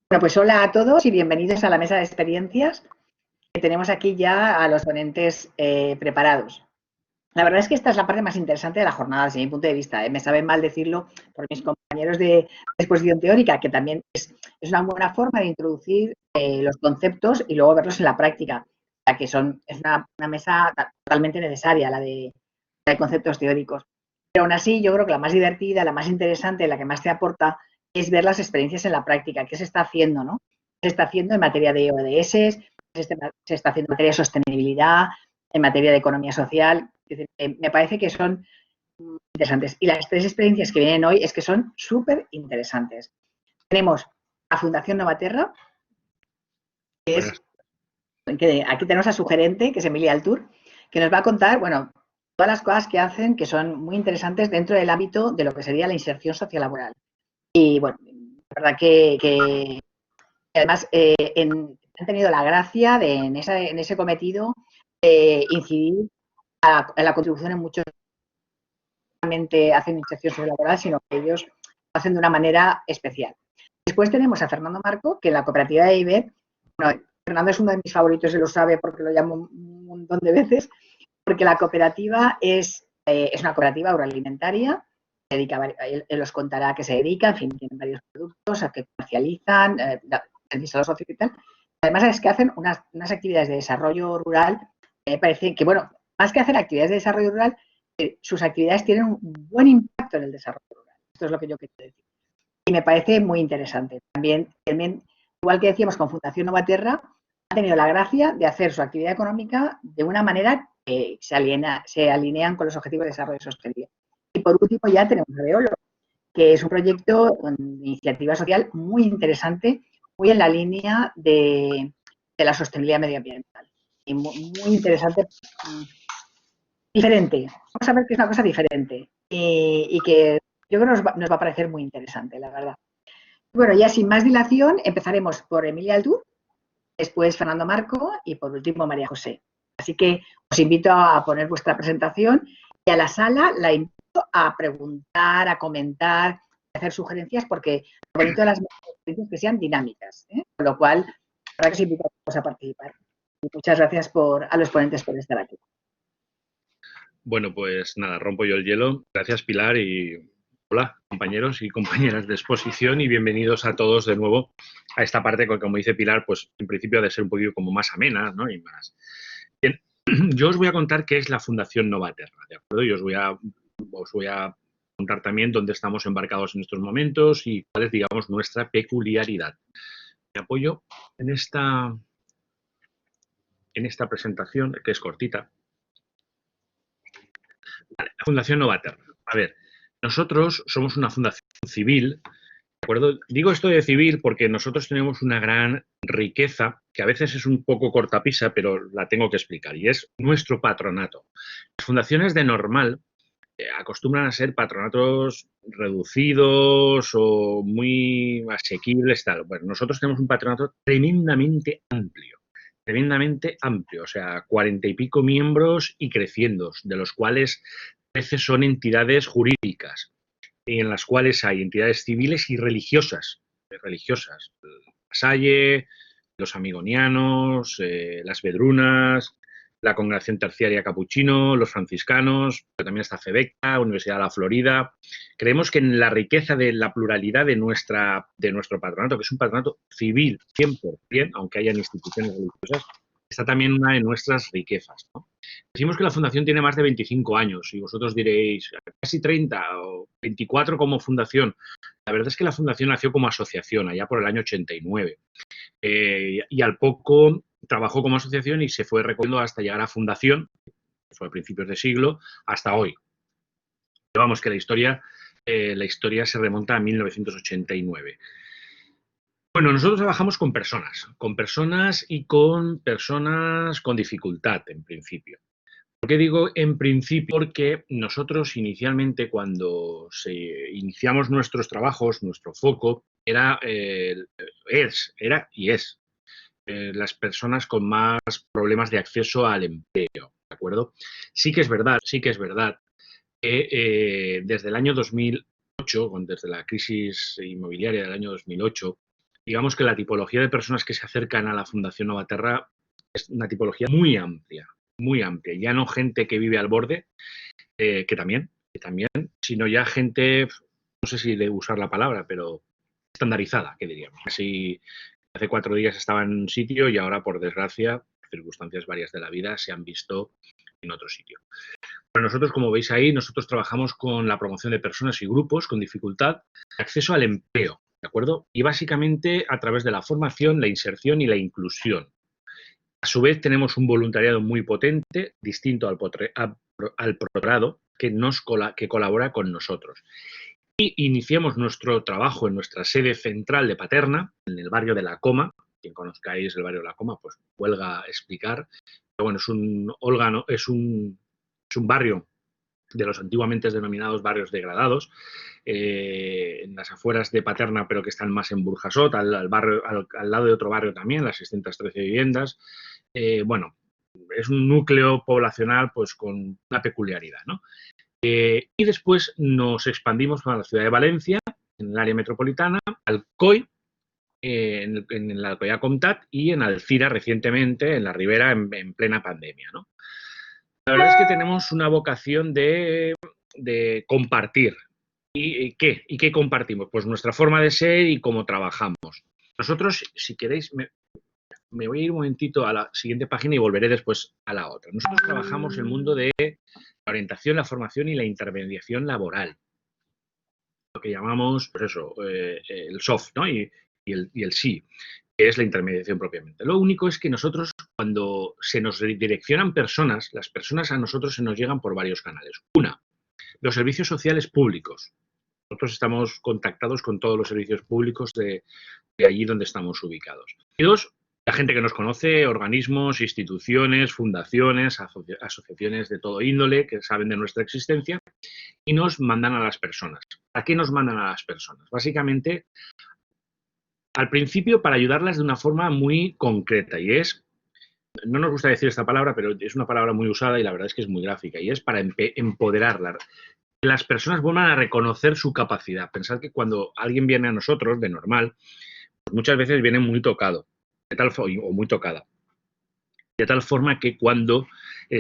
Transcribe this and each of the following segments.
Bueno, pues hola a todos y bienvenidos a la mesa de experiencias, que tenemos aquí ya a los ponentes preparados. La verdad es que esta es la parte más interesante de la jornada, desde mi punto de vista. Me sabe mal decirlo por mis compañeros de exposición teórica, que también es una buena forma de introducir los conceptos y luego verlos en la práctica, ya que es una mesa totalmente necesaria, la de conceptos teóricos. Pero aún así, yo creo que la más divertida, la más interesante, la que más te aporta es ver las experiencias en la práctica, qué se está haciendo, ¿no? ¿Qué se está haciendo en materia de ODS? Se está haciendo en materia de sostenibilidad, en materia de economía social? Es decir, me parece que son interesantes. Y las tres experiencias que vienen hoy es que son súper interesantes. Tenemos a Fundación Novaterra, Buenas. que aquí tenemos a su gerente, que es Emilia Altur, que nos va a contar, bueno, todas las cosas que hacen que son muy interesantes dentro del ámbito de lo que sería la inserción sociolaboral. Y bueno, la verdad que además han tenido la gracia de en ese cometido incidir en la contribución en muchos hacen inserción sociolaboral, sino que ellos lo hacen de una manera especial. Después tenemos a Fernando Marco, que en la cooperativa de IBER, bueno, Fernando es uno de mis favoritos y lo sabe porque lo llamo un montón de veces, porque la cooperativa es una cooperativa agroalimentaria, se dedica él os contará a qué se dedica, en fin, tienen varios productos, a que comercializan, servicios a los socios y tal. Además es que hacen unas actividades de desarrollo rural, me parece que, bueno, más que hacer actividades de desarrollo rural, sus actividades tienen un buen impacto en el desarrollo rural. Esto es lo que yo quiero decir. Y me parece muy interesante. También, igual que decíamos con Fundación Novaterra, ha tenido la gracia de hacer su actividad económica de una manera que se alinean con los objetivos de desarrollo sostenible. Y por último ya tenemos a Veolo, que es un proyecto con iniciativa social muy interesante, muy en la línea de la sostenibilidad medioambiental. Y muy interesante, diferente. Vamos a ver que es una cosa diferente y que yo creo que nos va a parecer muy interesante, la verdad. Bueno, ya sin más dilación, empezaremos por Emilia Aldur, después Fernando Marco y por último María José. Así que os invito a poner vuestra presentación y a la sala la invito a preguntar, a comentar, a hacer sugerencias, porque lo bonito de las mesas es que sean dinámicas, ¿eh? Con lo cual, la verdad que os invito a todos a participar. Y muchas gracias a los ponentes por estar aquí. Bueno, pues nada, rompo yo el hielo. Gracias, Pilar, y hola, compañeros y compañeras de exposición, y bienvenidos a todos de nuevo a esta parte que, como dice Pilar, pues en principio ha de ser un poquito como más amena, ¿no? Y más. Bien, yo os voy a contar qué es la Fundación Novaterra, ¿de acuerdo? Y os voy a contar también dónde estamos embarcados en estos momentos y cuál es, digamos, nuestra peculiaridad. Me apoyo en esta presentación, que es cortita. La Fundación Novaterra. A ver, nosotros somos una fundación civil, ¿de acuerdo? Digo esto de civil porque nosotros tenemos una gran riqueza, que a veces es un poco cortapisa, pero la tengo que explicar, y es nuestro patronato. Las fundaciones de normal acostumbran a ser patronatos reducidos o muy asequibles, tal. Bueno, nosotros tenemos un patronato tremendamente amplio, o sea, 40 y pico miembros y creciendo, de los cuales 13 son entidades jurídicas, en las cuales hay entidades civiles y religiosas. La Salle, los amigonianos, las vedrunas, la Congregación Terciaria Capuchino, los franciscanos, pero también está FEBECA, Universidad de la Florida. Creemos que en la riqueza de la pluralidad de nuestro patronato, que es un patronato civil 100%, aunque hayan instituciones religiosas, está también una de nuestras riquezas, ¿no? Decimos que la fundación tiene más de 25 años y vosotros diréis, casi 30 o 24 como fundación. La verdad es que la fundación nació como asociación allá por el año 89 y al poco trabajó como asociación y se fue recorriendo hasta llegar a fundación, que fue a principios de siglo, hasta hoy. Vamos que la historia se remonta a 1989. Bueno, nosotros trabajamos con personas y con personas con dificultad, en principio. ¿Por qué digo en principio? Porque nosotros inicialmente, cuando iniciamos nuestros trabajos, nuestro foco era y es las personas con más problemas de acceso al empleo, ¿de acuerdo? Sí que es verdad que desde el año 2008, desde la crisis inmobiliaria del año 2008, digamos que la tipología de personas que se acercan a la Fundación Novaterra es una tipología muy amplia, muy amplia. Ya no gente que vive al borde, que también, sino ya gente, no sé si de usar la palabra, pero estandarizada, que diríamos. Así, hace 4 días estaba en un sitio y ahora, por desgracia, circunstancias varias de la vida, se han visto en otro sitio. Pero nosotros, como veis ahí, nosotros trabajamos con la promoción de personas y grupos con dificultad, acceso al empleo, ¿de acuerdo? Y básicamente a través de la formación, la inserción y la inclusión. A su vez, tenemos un voluntariado muy potente, distinto al profesorado, que colabora con nosotros. Y iniciamos nuestro trabajo en nuestra sede central de Paterna, en el barrio de La Coma. Quien conozcáis el barrio de La Coma, pues huelga explicar. Pero bueno, es un barrio de los antiguamente denominados barrios degradados, en las afueras de Paterna, pero que están más en Burjasot, al lado de otro barrio también, las 613 viviendas. Bueno, es un núcleo poblacional pues con una peculiaridad, ¿no? Y después nos expandimos a la ciudad de Valencia, en el área metropolitana, al COI, en la Alcoyà Comtat y en Alcira recientemente, en la Ribera, en plena pandemia, ¿no? La verdad es que tenemos una vocación de compartir. ¿Y qué compartimos? Pues nuestra forma de ser y cómo trabajamos. Nosotros, si queréis, me voy a ir un momentito a la siguiente página y volveré después a la otra. Nosotros trabajamos el mundo de la orientación, la formación y la intermediación laboral. Lo que llamamos, pues eso, el soft, ¿no? y el sí, que es la intermediación propiamente. Lo único es que nosotros, cuando se nos redireccionan personas, las personas a nosotros se nos llegan por varios canales. Una, los servicios sociales públicos. Nosotros estamos contactados con todos los servicios públicos de allí donde estamos ubicados. Y dos, la gente que nos conoce, organismos, instituciones, fundaciones, asociaciones de todo índole que saben de nuestra existencia y nos mandan a las personas. ¿A qué nos mandan a las personas? Básicamente, al principio para ayudarlas de una forma muy concreta y es, no nos gusta decir esta palabra, pero es una palabra muy usada y la verdad es que es muy gráfica y es para empoderarlas. Que las personas vuelvan a reconocer su capacidad. Pensad que cuando alguien viene a nosotros, de normal, pues muchas veces viene muy tocado, o muy tocada. De tal forma que cuando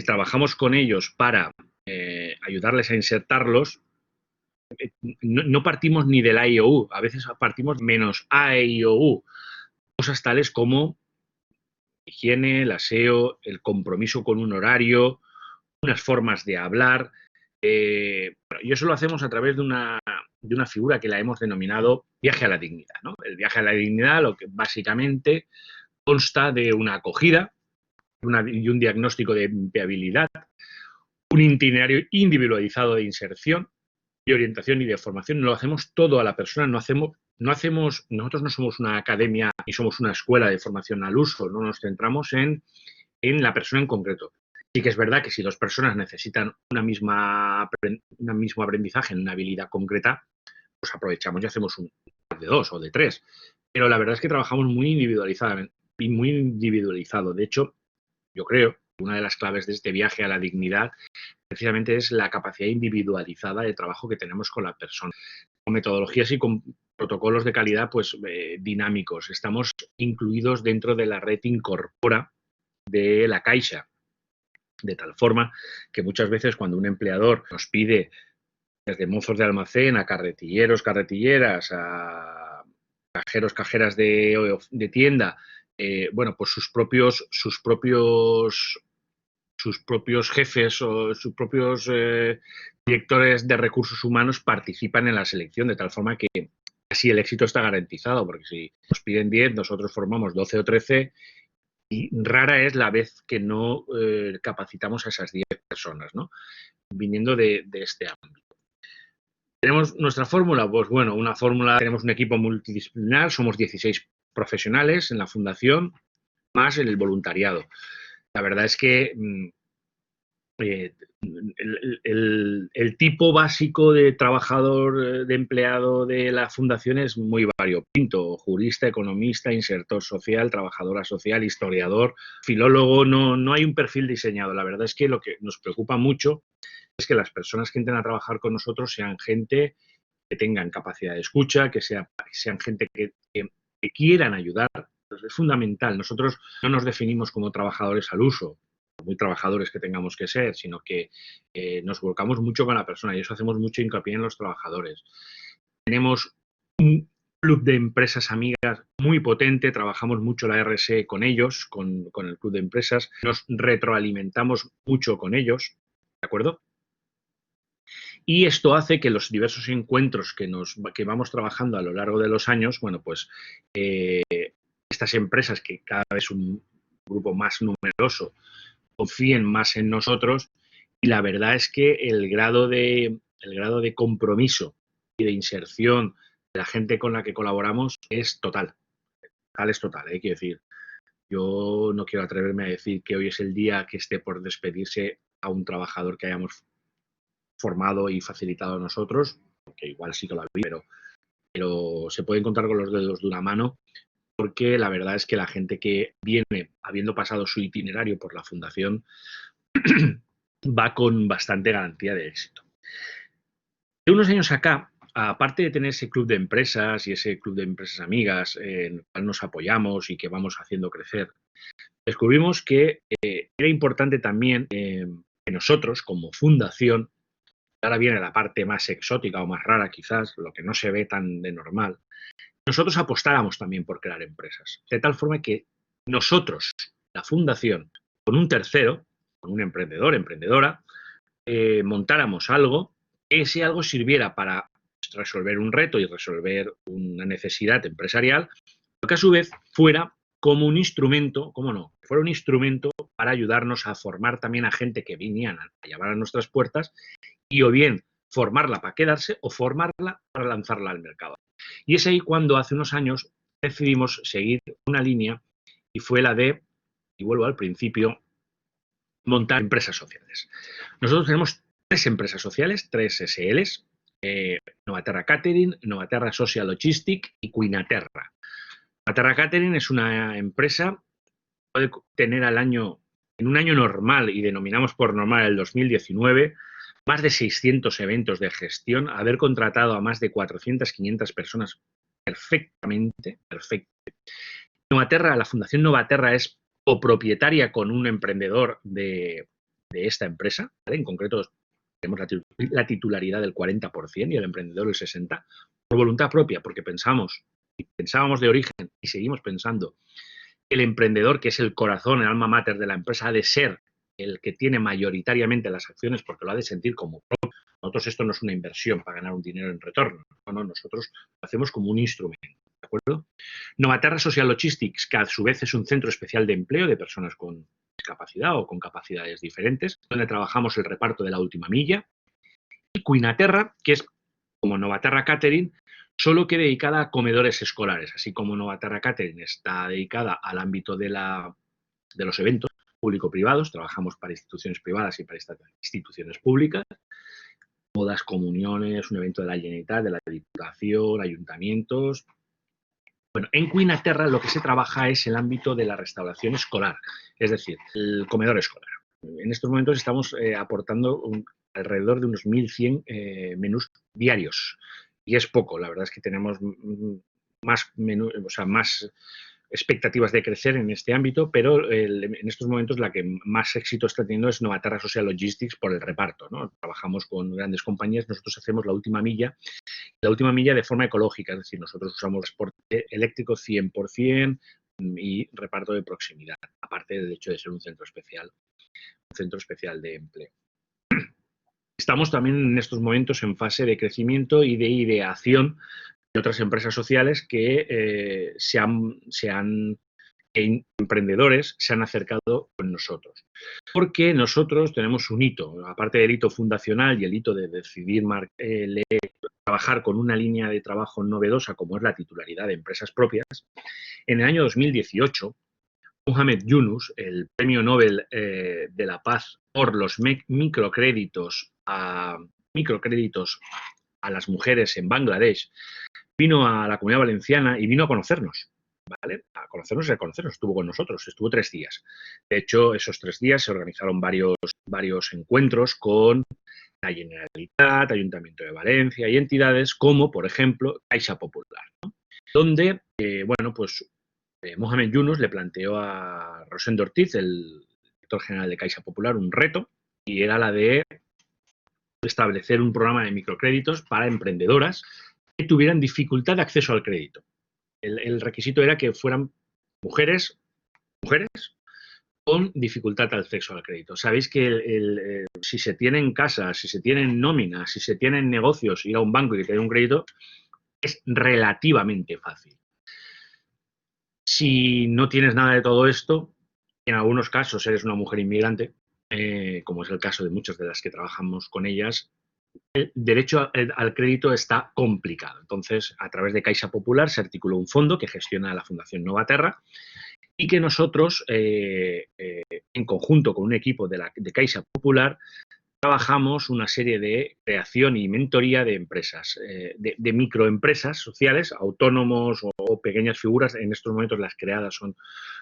trabajamos con ellos para ayudarles a insertarlos, no partimos ni del A, I, O, U. A veces partimos menos A, I, O, U. Cosas tales como higiene, el aseo, el compromiso con un horario, unas formas de hablar. Y eso lo hacemos a través de una figura que la hemos denominado viaje a la dignidad, ¿no? El viaje a la dignidad, lo que básicamente consta de una acogida y un diagnóstico de empleabilidad, un itinerario individualizado de inserción, de orientación y de formación. Lo hacemos todo a la persona, nosotros no somos una academia ni somos una escuela de formación al uso, no nos centramos en la persona en concreto. Sí que es verdad que si 2 personas necesitan un mismo aprendizaje en una habilidad concreta, pues aprovechamos y hacemos un de 2 o de 3. Pero la verdad es que trabajamos muy individualizado. De hecho, yo creo que una de las claves de este viaje a la dignidad precisamente es la capacidad individualizada de trabajo que tenemos con la persona. Con metodologías y con protocolos de calidad pues dinámicos. Estamos incluidos dentro de la red Incorpora de la Caixa, de tal forma que muchas veces cuando un empleador nos pide desde mozos de almacén a carretilleros, carretilleras, a cajeros, cajeras de tienda, bueno, pues sus propios jefes o sus propios directores de recursos humanos participan en la selección, de tal forma que así el éxito está garantizado, porque si nos piden 10, nosotros formamos 12 o 13 y rara es la vez que no capacitamos a esas 10 personas, ¿no? Viniendo de este ámbito. ¿Tenemos nuestra fórmula? Pues bueno, tenemos un equipo multidisciplinar, somos 16 profesionales en la fundación, más en el voluntariado. La verdad es que el tipo básico de trabajador, de empleado de la fundación es muy variopinto: jurista, economista, insertor social, trabajadora social, historiador, filólogo. No hay un perfil diseñado. La verdad es que lo que nos preocupa mucho es que las personas que entren a trabajar con nosotros sean gente que tengan capacidad de escucha, que sean gente que que quieran ayudar, pues es fundamental. Nosotros no nos definimos como trabajadores al uso, muy trabajadores que tengamos que ser, sino que nos volcamos mucho con la persona y eso hacemos mucho hincapié en los trabajadores. Tenemos un club de empresas amigas muy potente, trabajamos mucho la RSE con ellos, con el club de empresas, nos retroalimentamos mucho con ellos, ¿de acuerdo? Y esto hace que los diversos encuentros que vamos trabajando a lo largo de los años, bueno, pues estas empresas que cada vez es un grupo más numeroso, confíen más en nosotros y la verdad es que el grado de compromiso y de inserción de la gente con la que colaboramos es total. Es total, quiero decir, yo no quiero atreverme a decir que hoy es el día que esté por despedirse a un trabajador que hayamos formado y facilitado a nosotros, que igual sí que lo vi, pero se pueden contar con los dedos de una mano, porque la verdad es que la gente que viene habiendo pasado su itinerario por la fundación va con bastante garantía de éxito. De unos años acá, aparte de tener ese club de empresas y ese club de empresas amigas en el cual nos apoyamos y que vamos haciendo crecer, descubrimos que era importante también que nosotros, como fundación, ahora viene la parte más exótica o más rara quizás, lo que no se ve tan de normal, nosotros apostáramos también por crear empresas. De tal forma que nosotros, la fundación, con un tercero, con un emprendedor, emprendedora, montáramos algo, que ese algo sirviera para resolver un reto y resolver una necesidad empresarial, pero que a su vez fuera como un instrumento, ¿cómo no? Fuera un instrumento para ayudarnos a formar también a gente que vinieran a llamar a nuestras puertas y o bien formarla para quedarse o formarla para lanzarla al mercado. Y es ahí cuando hace unos años decidimos seguir una línea y fue la de, y vuelvo al principio, montar empresas sociales. Nosotros tenemos 3 empresas sociales, 3 SLs, Novaterra Catering, Novaterra Social Logistic y Quinaterra. Novaterra Catering es una empresa que puede tener al año, en un año normal, y denominamos por normal el 2019, más de 600 eventos de gestión, haber contratado a más de 400, 500 personas perfectamente. Novaterra, la Fundación Novaterra es copropietaria con un emprendedor de esta empresa, ¿vale? En concreto tenemos la titularidad del 40% y el emprendedor el 60%, por voluntad propia, porque pensábamos de origen y seguimos pensando, el emprendedor, que es el corazón, el alma mater de la empresa, ha de ser el que tiene mayoritariamente las acciones porque lo ha de sentir como propio. Nosotros esto no es una inversión para ganar un dinero en retorno, no, nosotros lo hacemos como un instrumento, ¿de acuerdo? Novaterra Social Logistics, que a su vez es un centro especial de empleo de personas con discapacidad o con capacidades diferentes, donde trabajamos el reparto de la última milla. Y Quinaterra, que es como Novaterra Catering, solo que dedicada a comedores escolares, así como Novaterra Catering está dedicada al ámbito de los eventos público-privados, trabajamos para instituciones privadas y para instituciones públicas, bodas, comuniones, un evento de la Generalitat, de la Diputación, ayuntamientos. Bueno, en Quinaterra lo que se trabaja es el ámbito de la restauración escolar, es decir, el comedor escolar. En estos momentos estamos aportando alrededor de unos 1.100 menús diarios y es poco, la verdad es que tenemos más menús, o sea, más expectativas de crecer en este ámbito, pero en estos momentos la que más éxito está teniendo es Novaterra Social Logistics por el reparto, ¿no? Trabajamos con grandes compañías, nosotros hacemos la última milla de forma ecológica, es decir, nosotros usamos transporte eléctrico 100% y reparto de proximidad, aparte del hecho de ser un centro especial de empleo. Estamos también en estos momentos en fase de crecimiento y de ideación de otras empresas sociales que emprendedores se han acercado con nosotros. Porque nosotros tenemos un hito, aparte del hito fundacional y el hito de decidir trabajar con una línea de trabajo novedosa como es la titularidad de empresas propias. En el año 2018, Muhammad Yunus, el Premio Nobel de la Paz por los microcréditos a las mujeres en Bangladesh, vino a la Comunidad Valenciana y vino a conocernos, ¿vale? A conocernos y a conocernos. Estuvo con nosotros, estuvo 3 días. De hecho, esos 3 días se organizaron varios encuentros con la Generalitat, Ayuntamiento de Valencia y entidades como, por ejemplo, Caixa Popular, ¿no? Donde bueno, pues Mohamed Yunus le planteó a Rosendo Ortiz, el director general de Caixa Popular, un reto, y era la de establecer un programa de microcréditos para emprendedoras que tuvieran dificultad de acceso al crédito. El requisito era que fueran mujeres con dificultad de acceso al crédito. Sabéis que si se tienen casas, si se tienen nóminas, si se tienen negocios, ir a un banco y que te dé un crédito es relativamente fácil. Si no tienes nada de todo esto, en algunos casos eres una mujer inmigrante, como es el caso de muchas de las que trabajamos con ellas, el derecho al crédito está complicado. Entonces, a través de Caixa Popular se articuló un fondo que gestiona la Fundación Novaterra y que nosotros, en conjunto con un equipo de Caixa Popular, trabajamos una serie de creación y mentoría de empresas, de microempresas sociales, autónomos o pequeñas figuras. En estos momentos las creadas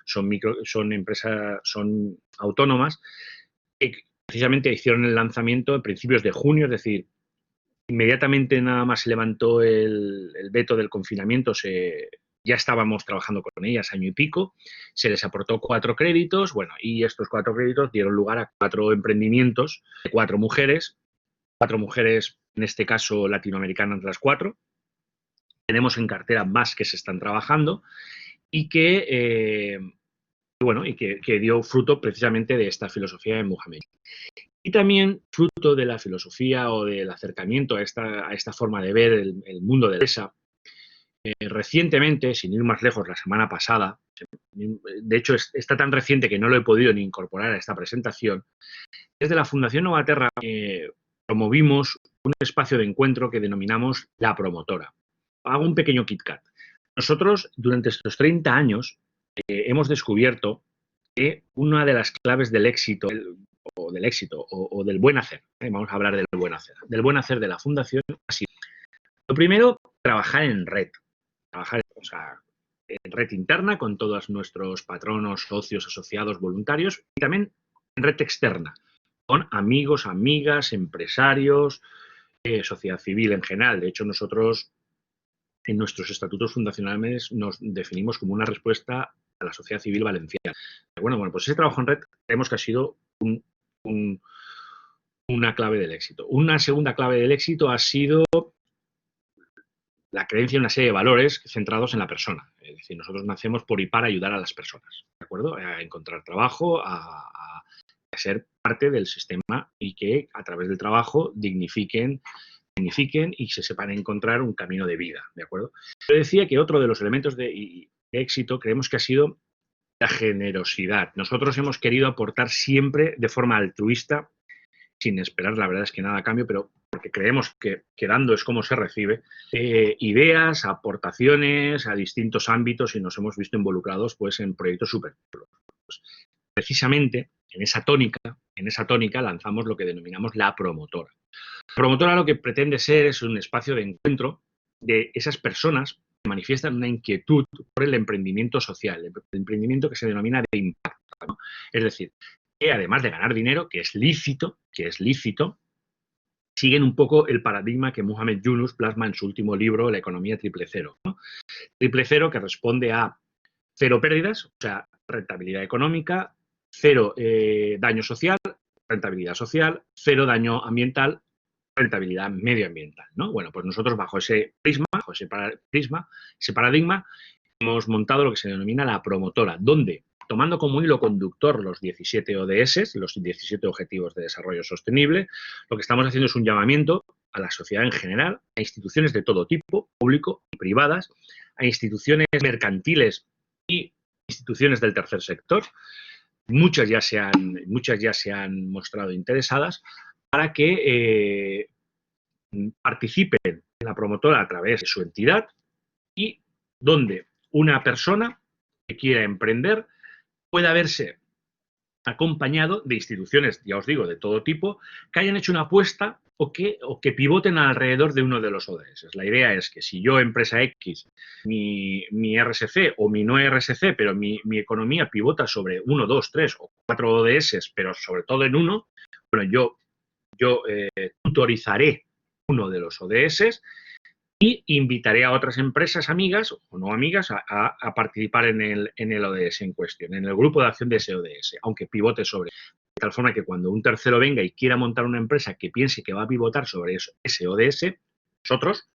son empresas, son autónomas, que precisamente hicieron el lanzamiento a principios de junio, es decir, inmediatamente nada más se levantó el veto del confinamiento, ya estábamos trabajando con ellas año y pico, se les aportó 4 créditos, bueno, y estos 4 créditos dieron lugar a 4 emprendimientos de 4 mujeres, en este caso latinoamericanas las 4. Tenemos en cartera más que se están trabajando y que dio fruto precisamente de esta filosofía de Mohamed. Y también fruto de la filosofía o del acercamiento a esta forma de ver el mundo de la empresa. Recientemente, sin ir más lejos, la semana pasada, de hecho está tan reciente que no lo he podido ni incorporar a esta presentación, desde la Fundación Novaterra promovimos un espacio de encuentro que denominamos La Promotora. Hago un pequeño KitKat. Nosotros, durante estos 30 años, hemos descubierto que una de las claves del éxito, o del buen hacer, vamos a hablar del buen hacer de la Fundación, ha sido, lo primero, trabajar en red, en red interna con todos nuestros patronos, socios, asociados, voluntarios, y también en red externa, con amigos, amigas, empresarios, sociedad civil en general. De hecho, nosotros en nuestros estatutos fundacionales nos definimos como una respuesta a la sociedad civil valenciana. Bueno, pues ese trabajo en red creemos que ha sido una clave del éxito. Una segunda clave del éxito ha sido la creencia en una serie de valores centrados en la persona. Es decir, nosotros nacemos por y para ayudar a las personas, ¿de acuerdo? A encontrar trabajo, a ser parte del sistema y que a través del trabajo dignifiquen y se sepan encontrar un camino de vida, ¿de acuerdo? Yo decía que otro de los elementos de éxito creemos que ha sido la generosidad. Nosotros hemos querido aportar siempre de forma altruista, sin esperar, la verdad es que nada a cambio, pero porque creemos que dando es como se recibe, ideas, aportaciones a distintos ámbitos y nos hemos visto involucrados pues en proyectos súper. Pues, precisamente en esa tónica lanzamos lo que denominamos la promotora. La promotora lo que pretende ser es un espacio de encuentro de esas personas que manifiestan una inquietud por el emprendimiento social, el emprendimiento que se denomina de impacto, ¿no? Es decir, que además de ganar dinero, que es lícito, siguen un poco el paradigma que Mohamed Yunus plasma en su último libro, La economía triple cero, ¿no? Triple cero que responde a 0 pérdidas, o sea, rentabilidad económica, 0 daño social, rentabilidad social, 0 daño ambiental, rentabilidad medioambiental, ¿no? Bueno, pues nosotros bajo ese paradigma, hemos montado lo que se denomina la promotora, donde, tomando como hilo conductor los 17 ODS, los 17 Objetivos de Desarrollo Sostenible, lo que estamos haciendo es un llamamiento a la sociedad en general, a instituciones de todo tipo, público y privadas, a instituciones mercantiles y instituciones del tercer sector. Muchas ya se han mostrado interesadas para que participen en la promotora a través de su entidad y donde una persona que quiera emprender pueda verse acompañado de instituciones, ya os digo, de todo tipo, que hayan hecho una apuesta o que pivoten alrededor de uno de los ODS. La idea es que si yo, empresa X, mi RSC o mi no RSC, pero mi economía pivota sobre 1, 2, 3 o 4 ODS, pero sobre todo en uno, bueno, yo tutorizaré uno de los ODS y invitaré a otras empresas amigas o no amigas a participar en el ODS en cuestión, en el grupo de acción de ese ODS, aunque pivote sobre. De tal forma que cuando un tercero venga y quiera montar una empresa que piense que va a pivotar sobre ese ODS, nosotros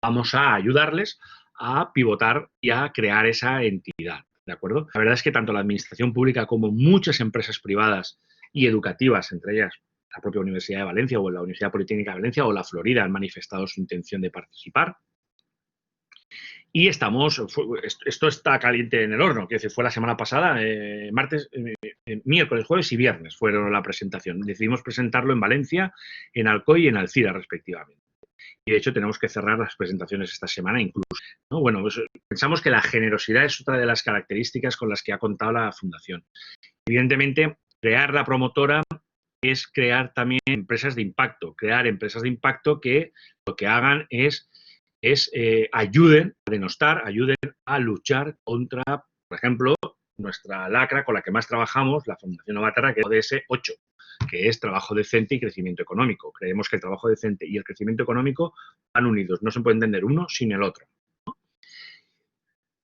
vamos a ayudarles a pivotar y a crear esa entidad, ¿de acuerdo? La verdad es que tanto la administración pública como muchas empresas privadas y educativas, entre ellas la propia Universidad de Valencia o la Universidad Politécnica de Valencia o la Florida, han manifestado su intención de participar. Y esto está caliente en el horno, que fue la semana pasada, miércoles, jueves y viernes fueron la presentación. Decidimos presentarlo en Valencia, en Alcoy y en Alcira, respectivamente. Y de hecho tenemos que cerrar las presentaciones esta semana incluso, ¿no? Bueno, pues pensamos que la generosidad es otra de las características con las que ha contado la Fundación. Evidentemente, crear la promotora es crear también empresas de impacto, crear empresas de impacto que lo que hagan es ayuden a denostar, ayuden a luchar contra, por ejemplo, nuestra lacra con la que más trabajamos, la Fundación Novaterra, que es ODS 8, que es trabajo decente y crecimiento económico. Creemos que el trabajo decente y el crecimiento económico van unidos, no se puede entender uno sin el otro, ¿no?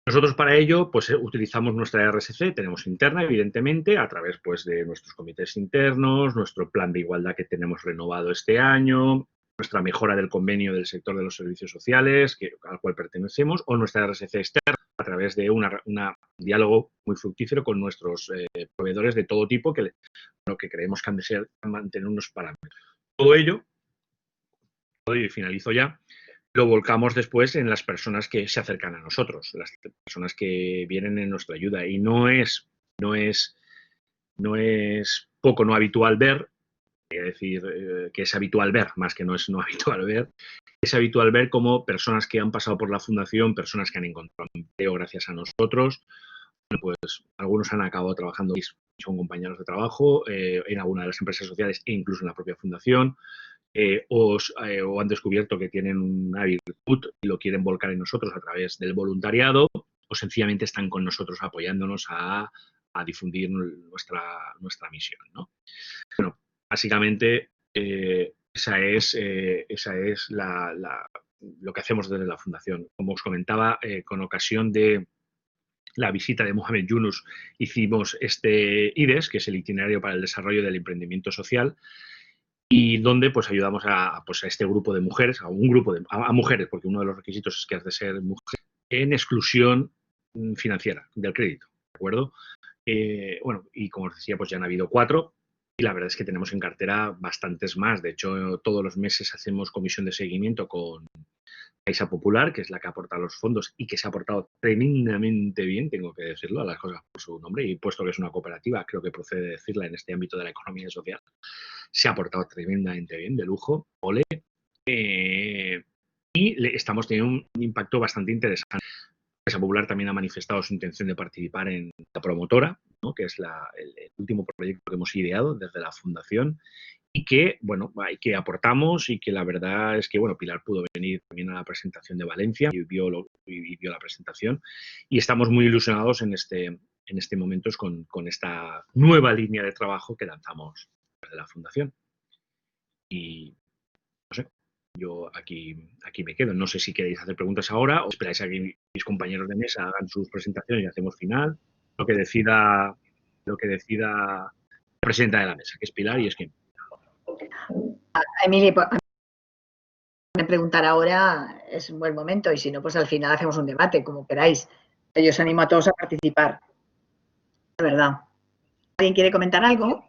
Nosotros para ello pues utilizamos nuestra RSC, tenemos interna evidentemente, a través pues de nuestros comités internos, nuestro plan de igualdad que tenemos renovado este año, nuestra mejora del convenio del sector de los servicios sociales al cual pertenecemos, o nuestra RSC externa a través de un diálogo muy fructífero con nuestros proveedores de todo tipo que creemos que han de ser mantener unos parámetros. Todo ello, y finalizo ya, lo volcamos después en las personas que se acercan a nosotros, las personas que vienen en nuestra ayuda. Y no es poco no habitual ver, es decir, que es habitual ver, más que no es no habitual ver, es habitual ver como personas que han pasado por la Fundación, personas que han encontrado empleo gracias a nosotros, pues algunos han acabado trabajando, son compañeros de trabajo en alguna de las empresas sociales e incluso en la propia Fundación, o han descubierto que tienen una virtud y lo quieren volcar en nosotros a través del voluntariado, o sencillamente están con nosotros apoyándonos a difundir nuestra misión, ¿no? Bueno, básicamente esa es lo que hacemos desde la Fundación. Como os comentaba, con ocasión de la visita de Mohamed Yunus hicimos este IDES, que es el Itinerario para el Desarrollo del Emprendimiento Social, y donde pues ayudamos a este grupo de mujeres, a mujeres, porque uno de los requisitos es que has de ser mujer, en exclusión financiera del crédito, ¿de acuerdo? Bueno, y como os decía, pues ya han habido 4 y la verdad es que tenemos en cartera bastantes más. De hecho, todos los meses hacemos comisión de seguimiento con Caixa Popular, que es la que aporta los fondos y que se ha portado tremendamente bien, tengo que decirlo, a las cosas por su nombre, y puesto que es una cooperativa, creo que procede decirla en este ámbito de la economía social, se ha portado tremendamente bien, de lujo, ole, y estamos teniendo un impacto bastante interesante. Caixa Popular también ha manifestado su intención de participar en la promotora, ¿no? Que es el último proyecto que hemos ideado desde la Fundación y que, bueno, que aportamos y que la verdad es que, bueno, Pilar pudo venir también a la presentación de Valencia y vio la presentación y estamos muy ilusionados en este momento con esta nueva línea de trabajo que lanzamos desde la Fundación. Y, no sé, yo aquí me quedo. No sé si queréis hacer preguntas ahora o esperáis a que mis compañeros de mesa hagan sus presentaciones y hacemos final. Lo que decida la presidenta de la mesa, que es Pilar y es quien. Emily, me preguntar ahora es un buen momento y si no, pues al final hacemos un debate, como queráis. Yo os animo a todos a participar. De verdad. ¿Alguien quiere comentar algo?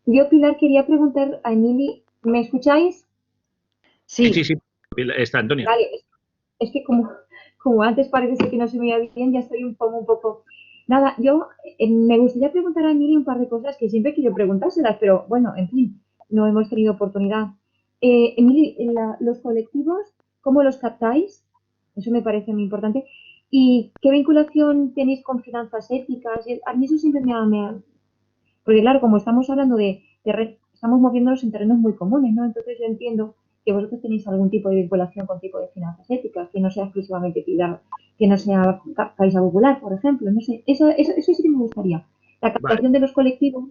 Yo, Pilar, quería preguntar a Emily, ¿me escucháis? Sí. Está Antonio. Vale, es que como antes parece ser que no se me oía bien, ya estoy un poco... Nada, yo me gustaría preguntar a Emily un par de cosas que siempre quiero preguntárselas, pero bueno, en fin, no hemos tenido oportunidad. Emily, los colectivos, ¿cómo los captáis? Eso me parece muy importante. ¿Y qué vinculación tenéis con finanzas éticas? A mí eso siempre porque claro, como estamos hablando estamos moviéndonos en terrenos muy comunes, ¿no? Entonces yo entiendo que vosotros tenéis algún tipo de vinculación con tipo de finanzas éticas, que no sea exclusivamente Pilar, que no sea Caixa Popular, por ejemplo, no sé, eso sí que me gustaría. La captación de los colectivos,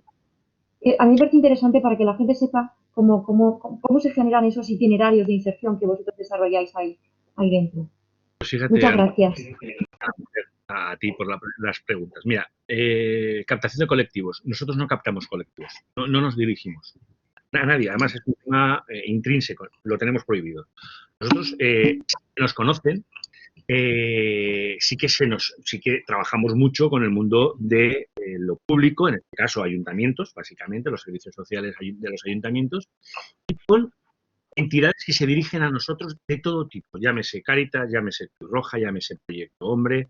a mí me parece interesante para que la gente sepa cómo se generan esos itinerarios de inserción que vosotros desarrolláis ahí. ahí dentro. Pues fíjate, Muchas gracias. a ti por las preguntas. Mira, captación de colectivos. Nosotros no captamos colectivos, no nos dirigimos a nadie. Además, es un tema intrínseco, lo tenemos prohibido. Nosotros nos conocen, sí que trabajamos mucho con el mundo de lo público, en este caso ayuntamientos, básicamente los servicios sociales de los ayuntamientos, y con entidades que se dirigen a nosotros de todo tipo, llámese Cáritas, llámese Cruz Roja, llámese Proyecto Hombre,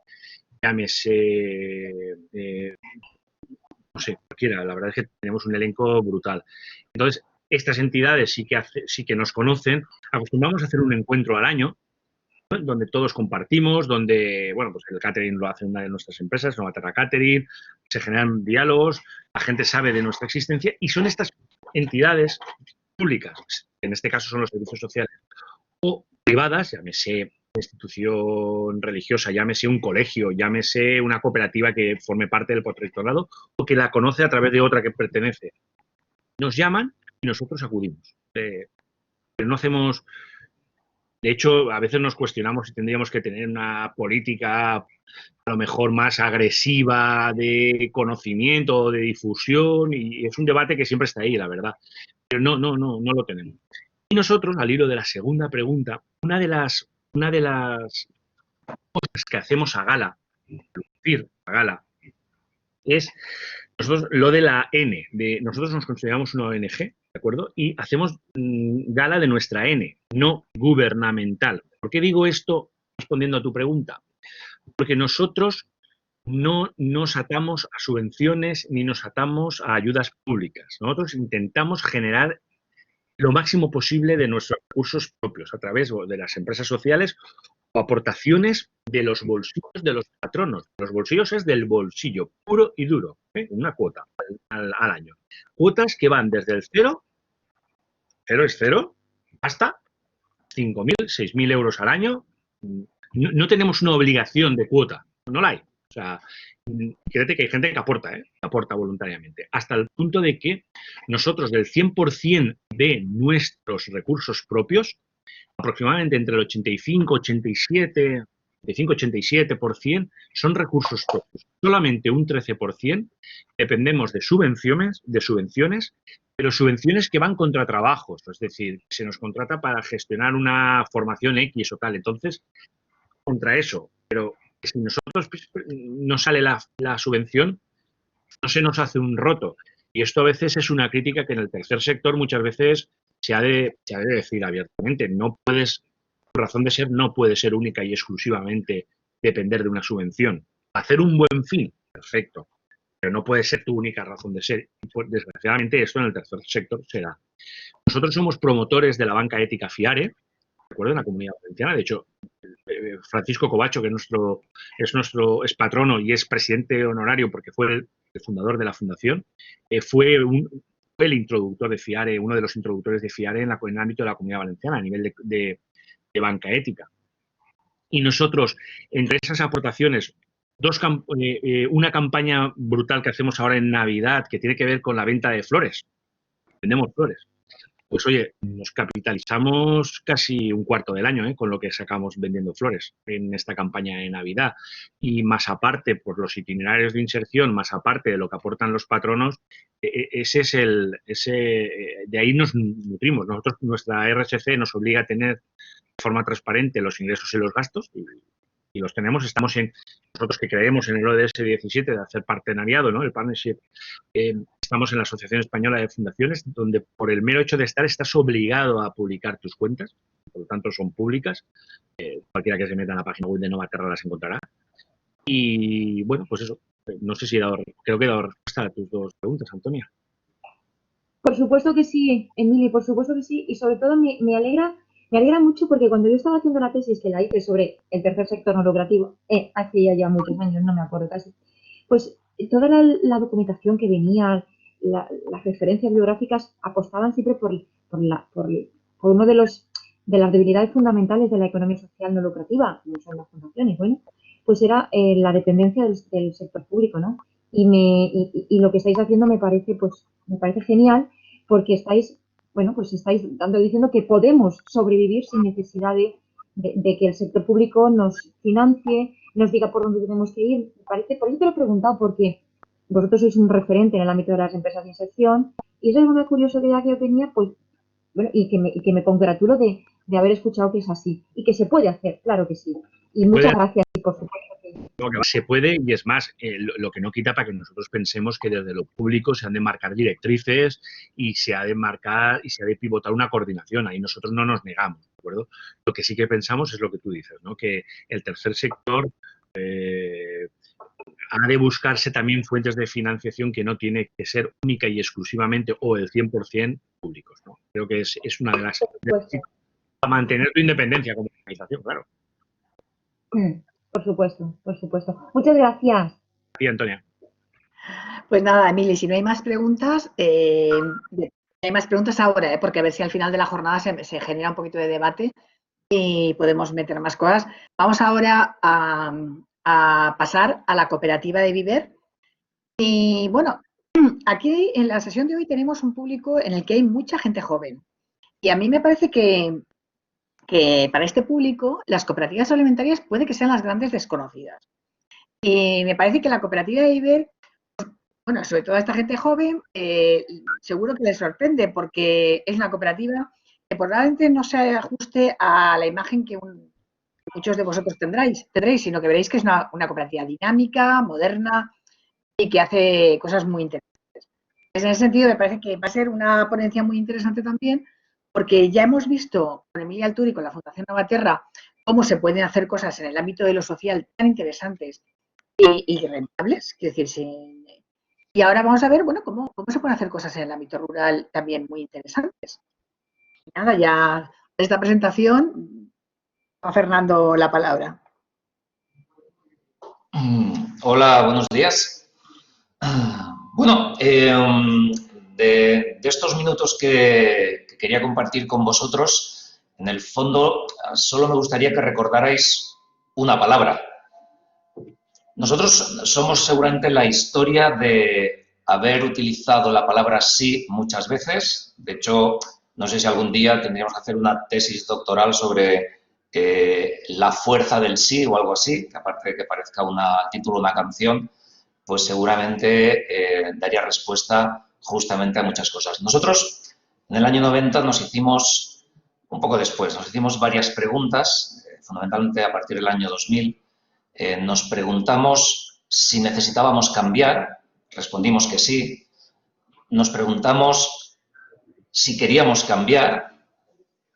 llámese, no sé, cualquiera. La verdad es que tenemos un elenco brutal. Entonces, estas entidades sí que nos conocen. Acostumbramos a hacer un encuentro al año, ¿no?, donde todos compartimos, donde, bueno, pues el catering lo hace una de nuestras empresas, Novaterra Catering, se generan diálogos, la gente sabe de nuestra existencia y son estas entidades públicas, en este caso son los servicios sociales, o privadas, llámese institución religiosa, llámese un colegio, llámese una cooperativa que forme parte del protectorado o que la conoce a través de otra que pertenece. Nos llaman y nosotros acudimos. Pero no hacemos... De hecho, a veces nos cuestionamos si tendríamos que tener una política a lo mejor más agresiva de conocimiento o de difusión, y es un debate que siempre está ahí, la verdad. Pero no lo tenemos. Y nosotros, al hilo de la segunda pregunta, una de las cosas que hacemos a gala, es nosotros lo de la N. Nosotros nos consideramos una ONG, ¿de acuerdo? Y hacemos gala de nuestra N, no gubernamental. ¿Por qué digo esto respondiendo a tu pregunta? Porque nosotros no nos atamos a subvenciones ni nos atamos a ayudas públicas. Nosotros intentamos generar lo máximo posible de nuestros recursos propios a través de las empresas sociales o aportaciones de los bolsillos de los patronos. Los bolsillos es del bolsillo, puro y duro, una cuota al año. Cuotas que van desde el cero es cero, hasta 5.000, 6.000 euros al año. No tenemos una obligación de cuota, no la hay. O sea, créete que hay gente que aporta voluntariamente, hasta el punto de que nosotros del 100% de nuestros recursos propios, aproximadamente entre el 85-87% son recursos propios. Solamente un 13% dependemos de subvenciones, pero subvenciones que van contra trabajos, es decir, se nos contrata para gestionar una formación X o tal. Entonces, contra eso, pero si nosotros no sale la subvención, no se nos hace un roto. Y esto a veces es una crítica que en el tercer sector muchas veces se ha de decir abiertamente. No puedes, tu razón de ser no puede ser única y exclusivamente depender de una subvención. Hacer un buen fin, perfecto, pero no puede ser tu única razón de ser. Y pues, desgraciadamente esto en el tercer sector se da. Nosotros somos promotores de la banca ética FIARE, ¿de la Comunidad Valenciana. De hecho, Francisco Covacho, que es patrono y es presidente honorario porque fue el fundador de la fundación, fue el introductor de FIARE, uno de los introductores de FIARE en el ámbito de la Comunidad Valenciana a nivel de banca ética. Y nosotros, entre esas aportaciones, una campaña brutal que hacemos ahora en Navidad que tiene que ver con la venta de flores. Vendemos flores. Pues oye, nos capitalizamos casi un cuarto del año con lo que sacamos vendiendo flores en esta campaña de Navidad. Y más aparte, por los itinerarios de inserción, más aparte de lo que aportan los patronos, de ahí nos nutrimos. Nosotros, nuestra RSC nos obliga a tener de forma transparente los ingresos y los gastos, y los tenemos. Estamos nosotros que creemos en el ODS 17 de hacer partenariado, ¿no?, el partnership, estamos en la Asociación Española de Fundaciones, donde por el mero hecho de estar estás obligado a publicar tus cuentas, por lo tanto son públicas. Cualquiera que se meta en la página web de Novaterra las encontrará. Y bueno, pues eso. No sé si creo que he dado respuesta a tus dos preguntas, Antonia. Por supuesto que sí, Emili, por supuesto que sí. Y sobre todo me alegra mucho porque cuando yo estaba haciendo la tesis que la hice sobre el tercer sector no lucrativo, hace ya muchos años, no me acuerdo casi, pues toda la documentación que venía, las referencias biográficas apostaban siempre por uno de las debilidades fundamentales de la economía social no lucrativa, como son las fundaciones. Bueno, pues era la dependencia del sector público, ¿no? Y lo que estáis haciendo me parece genial, porque estáis diciendo que podemos sobrevivir sin necesidad de de que el sector público nos financie, nos diga por dónde tenemos que ir. Parece, por eso te lo he preguntado, porque vosotros sois un referente en el ámbito de las empresas de inserción y eso es una curiosidad que yo tenía, pues, bueno, y que me congratulo de haber escuchado que es así y que se puede hacer, claro que sí. Y muchas gracias, y por supuesto que... Se puede, y es más, lo que no quita para que nosotros pensemos que desde lo público se han de marcar directrices y se ha de marcar y se ha de pivotar una coordinación. Ahí nosotros no nos negamos, ¿de acuerdo? Lo que sí que pensamos es lo que tú dices, ¿no? Que el tercer sector ha de buscarse también fuentes de financiación que no tiene que ser única y exclusivamente o el 100% públicos, ¿no? Creo que es una de las... Para mantener tu independencia como organización, claro. Por supuesto, por supuesto. Muchas gracias. Sí, Antonia. Pues nada, Emily, si no hay más preguntas, hay más preguntas ahora, porque a ver si al final de la jornada se genera un poquito de debate y podemos meter más cosas. Vamos ahora a pasar a la cooperativa de Viver. Y bueno, aquí en la sesión de hoy tenemos un público en el que hay mucha gente joven. Y a mí me parece que para este público las cooperativas alimentarias puede que sean las grandes desconocidas. Y me parece que la cooperativa de Viver, bueno, sobre todo a esta gente joven, seguro que les sorprende porque es una cooperativa que probablemente no se ajuste a la imagen que muchos de vosotros tendréis, sino que veréis que es una cooperativa dinámica, moderna y que hace cosas muy interesantes. En ese sentido, me parece que va a ser una ponencia muy interesante también, porque ya hemos visto con Emilia Alturi y con la Fundación Novaterra cómo se pueden hacer cosas en el ámbito de lo social tan interesantes y rentables, quiero decir, y ahora vamos a ver, bueno, cómo se pueden hacer cosas en el ámbito rural también muy interesantes. Y nada, ya de esta presentación, a Fernando la palabra. Hola, buenos días. Bueno, de estos minutos que quería compartir con vosotros, en el fondo solo me gustaría que recordarais una palabra. Nosotros somos seguramente la historia de haber utilizado la palabra sí muchas veces. De hecho, no sé si algún día tendríamos que hacer una tesis doctoral sobre la fuerza del sí o algo así, que aparte de que parezca un título de una canción, pues seguramente daría respuesta justamente a muchas cosas. Nosotros, en el año 90 nos hicimos, un poco después, nos hicimos varias preguntas, fundamentalmente a partir del año 2000, nos preguntamos si necesitábamos cambiar, respondimos que sí, nos preguntamos si queríamos cambiar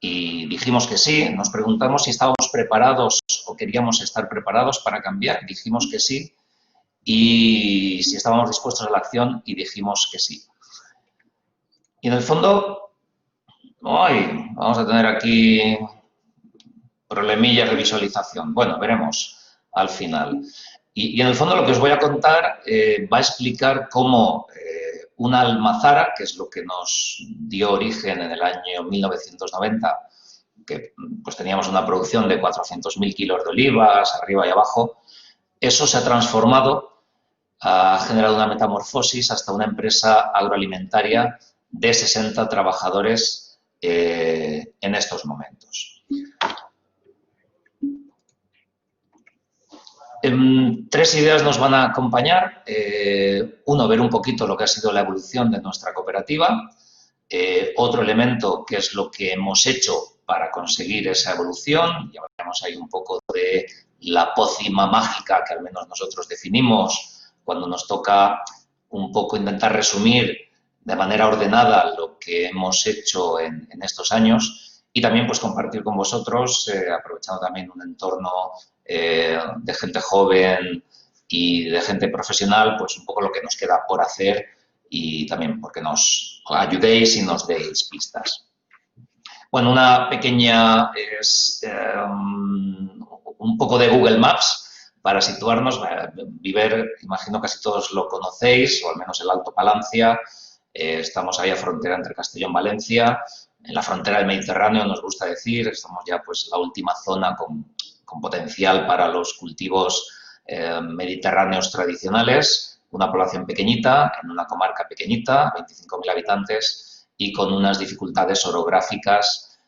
y dijimos que sí, nos preguntamos si estábamos preparados o queríamos estar preparados para cambiar, dijimos que sí, y si estábamos dispuestos a la acción y dijimos que sí. Y en el fondo, vamos a tener aquí problemillas de visualización. Bueno, veremos al final. Y en el fondo lo que os voy a contar va a explicar cómo una almazara, que es lo que nos dio origen en el año 1990, que pues teníamos una producción de 400.000 kilos de olivas, arriba y abajo, eso se ha transformado, ha generado una metamorfosis hasta una empresa agroalimentaria de 60 trabajadores en estos momentos. Tres ideas nos van a acompañar. Uno, ver un poquito lo que ha sido la evolución de nuestra cooperativa. Otro elemento, que es lo que hemos hecho para conseguir esa evolución. Ya veremos ahí un poco de la pócima mágica que al menos nosotros definimos cuando nos toca un poco intentar resumir de manera ordenada lo que hemos hecho en estos años y también pues compartir con vosotros, aprovechando también un entorno de gente joven y de gente profesional, pues un poco lo que nos queda por hacer y también porque nos ayudéis y nos deis pistas. Bueno, una pequeña, un poco de Google Maps para situarnos. Viver, imagino casi todos lo conocéis, o al menos el Alto Palancia. Estamos ahí a frontera entre Castellón y Valencia. En la frontera del Mediterráneo, nos gusta decir, estamos ya pues la última zona con potencial para los cultivos mediterráneos tradicionales, una población pequeñita, en una comarca pequeñita, 25.000 habitantes y con unas dificultades orográficas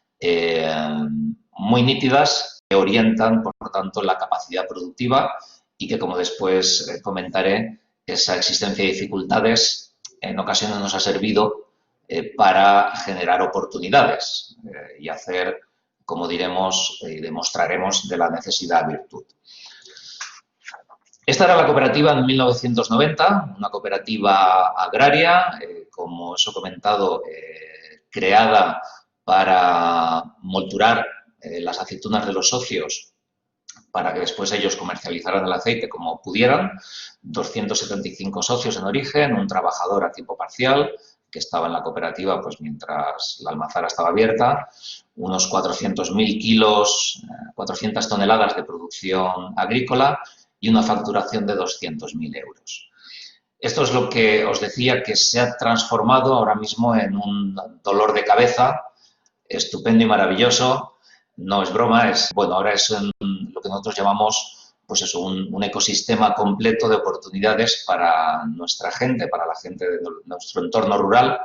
muy nítidas orientan, por lo tanto, la capacidad productiva y que, como después comentaré, esa existencia de dificultades en ocasiones nos ha servido para generar oportunidades y hacer, como diremos y demostraremos, de la necesidad virtud. Esta era la cooperativa en 1990, una cooperativa agraria, como os he comentado, creada para molturar las aceitunas de los socios para que después ellos comercializaran el aceite como pudieran. 275 socios en origen, un trabajador a tiempo parcial que estaba en la cooperativa pues mientras la almazara estaba abierta, unos 400.000 kilos, 400 toneladas de producción agrícola y una facturación de 200.000 euros. Esto es lo que os decía, que se ha transformado ahora mismo en un dolor de cabeza estupendo y maravilloso. No es broma, ahora es lo que nosotros llamamos pues eso, un ecosistema completo de oportunidades para nuestra gente, para la gente de nuestro entorno rural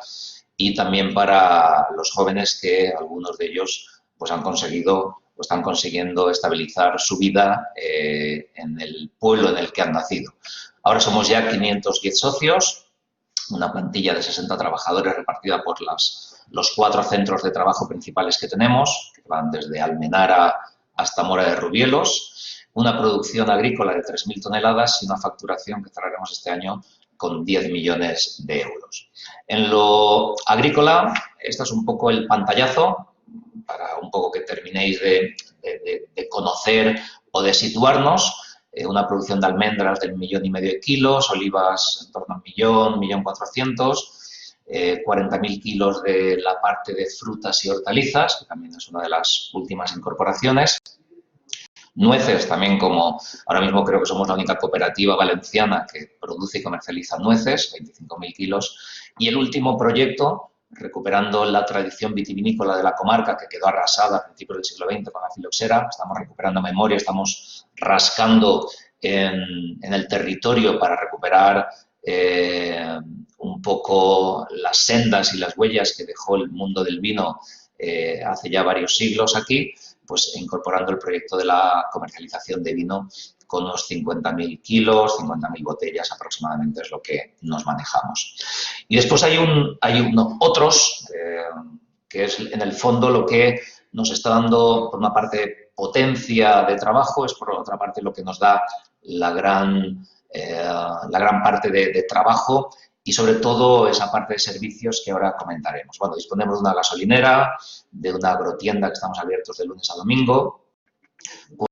y también para los jóvenes que algunos de ellos pues han conseguido o están consiguiendo estabilizar su vida en el pueblo en el que han nacido. Ahora somos ya 510 socios, una plantilla de 60 trabajadores repartida por los 4 centros de trabajo principales que tenemos, que van desde Almenara hasta Mora de Rubielos, una producción agrícola de 3.000 toneladas y una facturación que cerraremos este año con 10 millones de euros. En lo agrícola, este es un poco el pantallazo, para un poco que terminéis de conocer o de situarnos. Una producción de almendras de 1,5 millones de kilos, olivas en torno a 1.400.000, 40.000 kilos de la parte de frutas y hortalizas, que también es una de las últimas incorporaciones. Nueces también, como ahora mismo creo que somos la única cooperativa valenciana que produce y comercializa nueces, 25.000 kilos. Y el último proyecto, recuperando la tradición vitivinícola de la comarca que quedó arrasada a principios del siglo XX con la filoxera, estamos recuperando memoria, estamos rascando en el territorio para recuperar un poco las sendas y las huellas que dejó el mundo del vino hace ya varios siglos aquí, pues incorporando el proyecto de la comercialización de vino con unos 50.000 kilos, 50.000 botellas aproximadamente es lo que nos manejamos. Y después hay otros, que es en el fondo lo que nos está dando, por una parte, potencia de trabajo, es por otra parte lo que nos da la gran parte de trabajo y sobre todo esa parte de servicios que ahora comentaremos. Bueno, disponemos de una gasolinera, de una agrotienda que estamos abiertos de lunes a domingo,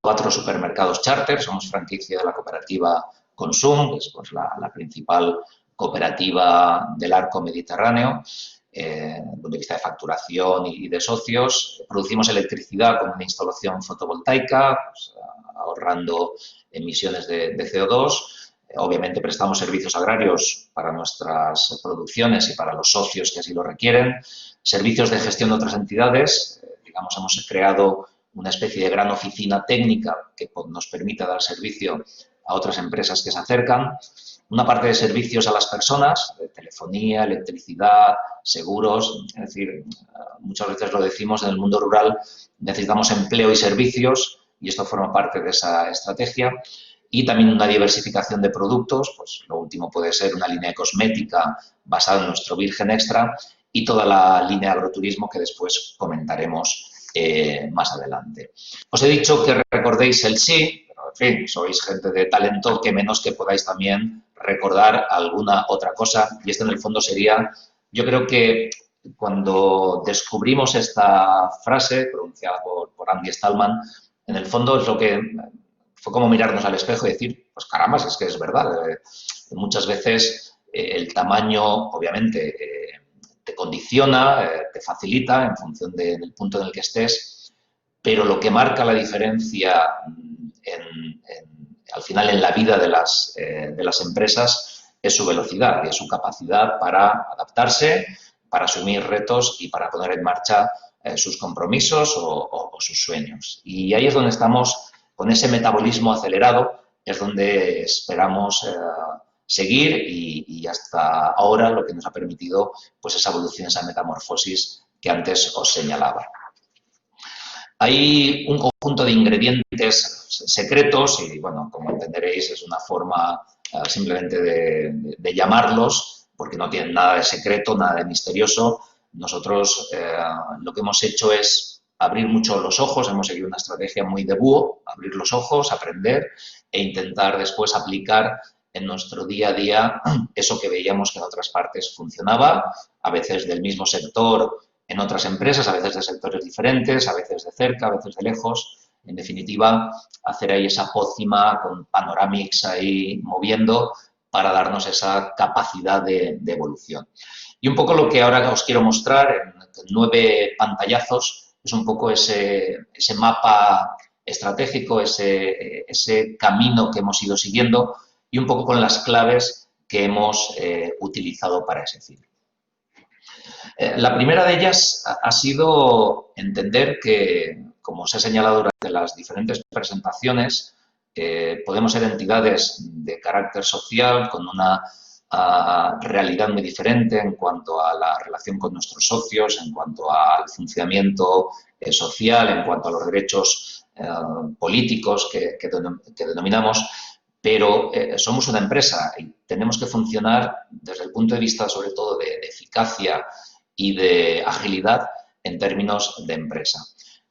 4 supermercados charter, somos franquicia de la cooperativa Consum, que es pues, la principal cooperativa del arco mediterráneo, desde el punto de vista de facturación y de socios. Producimos electricidad con una instalación fotovoltaica, pues, ahorrando emisiones de CO2. Obviamente prestamos servicios agrarios para nuestras producciones y para los socios que así lo requieren. Servicios de gestión de otras entidades, digamos, hemos creado una especie de gran oficina técnica que nos permite dar servicio a otras empresas que se acercan. Una parte de servicios a las personas, de telefonía, electricidad, seguros. Es decir, muchas veces lo decimos, en el mundo rural necesitamos empleo y servicios y esto forma parte de esa estrategia. Y también una diversificación de productos, pues lo último puede ser una línea de cosmética basada en nuestro Virgen Extra y toda la línea de agroturismo que después comentaremos más adelante. Os he dicho que recordéis el sí, pero en fin, sois gente de talento, que menos que podáis también recordar alguna otra cosa. Y esto en el fondo sería, yo creo que cuando descubrimos esta frase pronunciada por Andy Stallman, en el fondo es lo que fue como mirarnos al espejo y decir, pues caramba, es que es verdad. Muchas veces el tamaño, obviamente, te condiciona, te facilita en función del punto en el que estés, pero lo que marca la diferencia al final en la vida de las empresas es su velocidad y es su capacidad para adaptarse, para asumir retos y para poner en marcha sus compromisos o sus sueños. Y ahí es donde estamos. Con ese metabolismo acelerado es donde esperamos seguir y hasta ahora lo que nos ha permitido pues esa evolución, esa metamorfosis que antes os señalaba. Hay un conjunto de ingredientes secretos y, bueno, como entenderéis, es una forma simplemente de llamarlos, porque no tienen nada de secreto, nada de misterioso. Nosotros lo que hemos hecho es abrir mucho los ojos, hemos seguido una estrategia muy de búho, abrir los ojos, aprender e intentar después aplicar en nuestro día a día eso que veíamos que en otras partes funcionaba, a veces del mismo sector en otras empresas, a veces de sectores diferentes, a veces de cerca, a veces de lejos. En definitiva, hacer ahí esa pócima con panoramics ahí moviendo para darnos esa capacidad de evolución. Y un poco lo que ahora os quiero mostrar en 9 pantallazos es un poco ese mapa estratégico, ese camino que hemos ido siguiendo y un poco con las claves que hemos utilizado para ese fin. La primera de ellas ha sido entender que, como os he señalado durante las diferentes presentaciones, podemos ser entidades de carácter social con una realidad muy diferente en cuanto a la relación con nuestros socios, en cuanto al funcionamiento social, en cuanto a los derechos políticos que denominamos, pero somos una empresa y tenemos que funcionar desde el punto de vista, sobre todo, de eficacia y de agilidad en términos de empresa.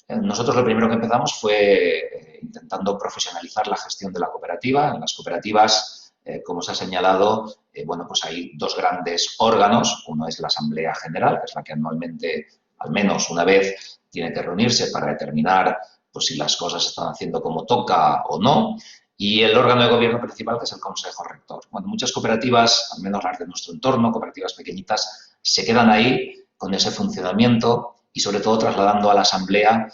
Nosotros lo primero que empezamos fue intentando profesionalizar la gestión de la cooperativa. En las cooperativas, como se ha señalado, bueno, pues hay 2 grandes órganos. Uno es la Asamblea General, que es la que anualmente, al menos una vez, tiene que reunirse para determinar pues, si las cosas se están haciendo como toca o no. Y el órgano de gobierno principal, que es el Consejo Rector. Bueno, muchas cooperativas, al menos las de nuestro entorno, cooperativas pequeñitas, se quedan ahí con ese funcionamiento y, sobre todo, trasladando a la Asamblea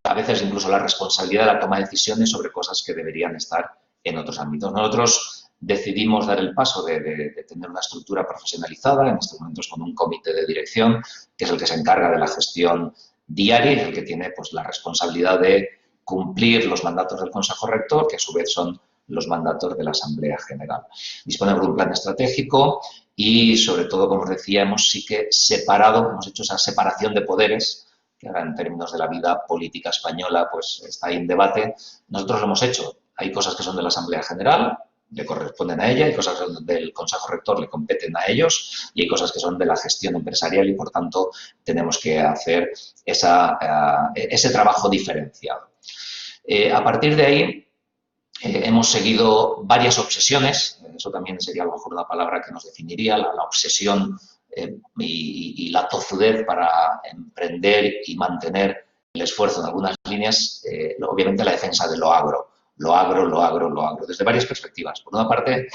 a veces incluso la responsabilidad de la toma de decisiones sobre cosas que deberían estar en otros ámbitos. Nosotros decidimos dar el paso de tener una estructura profesionalizada, en estos momentos con un comité de dirección, que es el que se encarga de la gestión diaria y el que tiene pues, la responsabilidad de cumplir los mandatos del Consejo Rector, que a su vez son los mandatos de la Asamblea General. Disponemos de un plan estratégico y, sobre todo, como os decía, hemos hecho esa separación de poderes, que ahora en términos de la vida política española pues está ahí en debate. Nosotros lo hemos hecho. Hay cosas que son de la Asamblea General, le corresponden a ella, hay cosas que son del Consejo Rector, le competen a ellos, y hay cosas que son de la gestión empresarial y, por tanto, tenemos que hacer ese trabajo diferenciado. A partir de ahí, hemos seguido varias obsesiones, eso también sería a lo mejor una palabra que nos definiría, la obsesión y la tozudez para emprender y mantener el esfuerzo en algunas líneas, obviamente la defensa de lo agro, desde varias perspectivas. Por una parte,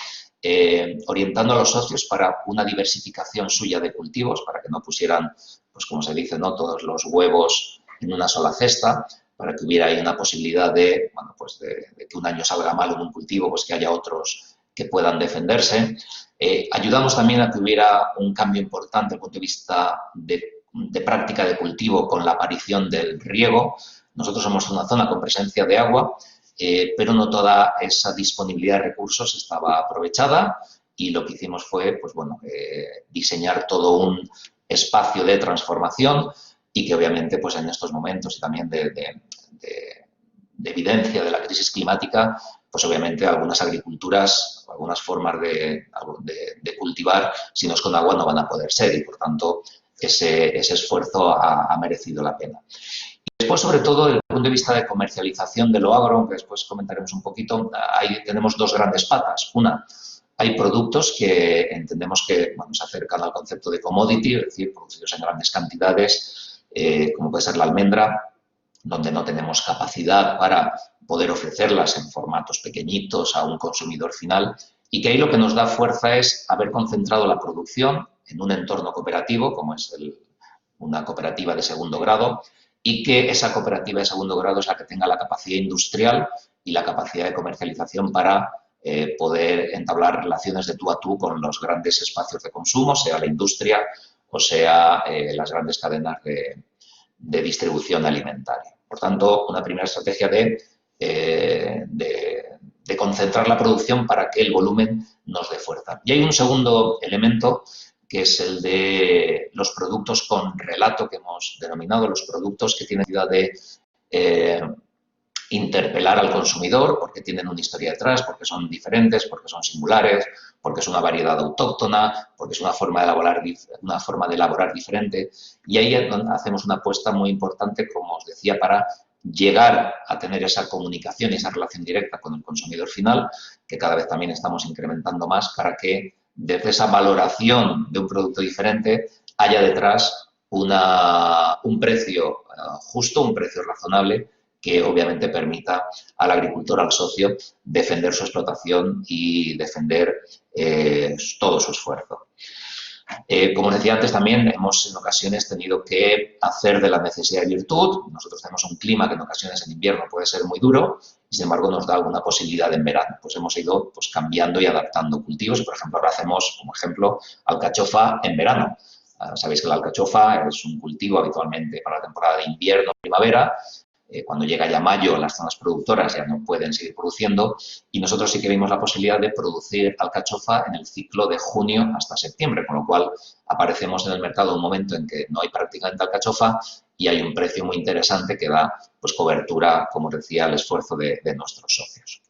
orientando a los socios para una diversificación suya de cultivos, para que no pusieran, pues como se dice, ¿no?, todos los huevos en una sola cesta, para que hubiera ahí una posibilidad de, bueno, pues de que un año salga mal en un cultivo, pues que haya otros que puedan defenderse. Ayudamos también a que hubiera un cambio importante desde el punto de vista de práctica de cultivo con la aparición del riego. Nosotros somos una zona con presencia de agua, pero no toda esa disponibilidad de recursos estaba aprovechada y lo que hicimos fue, pues bueno, diseñar todo un espacio de transformación y que obviamente pues en estos momentos y también de evidencia de la crisis climática, pues obviamente algunas agriculturas, algunas formas de cultivar, si no es con agua no van a poder ser y por tanto ese esfuerzo ha merecido la pena. Y después, sobre todo, desde el punto de vista de comercialización de lo agro, que después comentaremos un poquito, ahí tenemos 2 grandes patas. Una, hay productos que entendemos que bueno, se acercan al concepto de commodity, es decir, producidos en grandes cantidades, como puede ser la almendra, donde no tenemos capacidad para poder ofrecerlas en formatos pequeñitos a un consumidor final y que ahí lo que nos da fuerza es haber concentrado la producción en un entorno cooperativo, como es una cooperativa de segundo grado, y que esa cooperativa de segundo grado es la que tenga la capacidad industrial y la capacidad de comercialización para poder entablar relaciones de tú a tú con los grandes espacios de consumo, sea la industria o sea las grandes cadenas de distribución alimentaria. Por tanto, una primera estrategia de concentrar la producción para que el volumen nos dé fuerza. Y hay un segundo elemento que es el de los productos con relato, que hemos denominado, los productos que tienen la de interpelar al consumidor porque tienen una historia detrás, porque son diferentes, porque son singulares, porque es una variedad autóctona, porque es una forma de elaborar diferente. Y ahí hacemos una apuesta muy importante, como os decía, para llegar a tener esa comunicación y esa relación directa con el consumidor final, que cada vez también estamos incrementando más para que desde esa valoración de un producto diferente haya detrás un precio justo, un precio razonable, que obviamente permita al agricultor, al socio, defender su explotación y defender todo su esfuerzo. Como os decía antes, también hemos en ocasiones tenido que hacer de la necesidad virtud. Nosotros tenemos un clima que en ocasiones en invierno puede ser muy duro y, sin embargo, nos da alguna posibilidad en verano. Pues hemos ido cambiando y adaptando cultivos. Por ejemplo, ahora hacemos, como ejemplo, alcachofa en verano. Sabéis que la alcachofa es un cultivo habitualmente para la temporada de invierno o primavera. Cuando llega ya mayo, las zonas productoras ya no pueden seguir produciendo y nosotros sí que vimos la posibilidad de producir alcachofa en el ciclo de junio hasta septiembre, con lo cual aparecemos en el mercado en un momento en que no hay prácticamente alcachofa y hay un precio muy interesante que da cobertura, como decía, al esfuerzo de nuestros socios.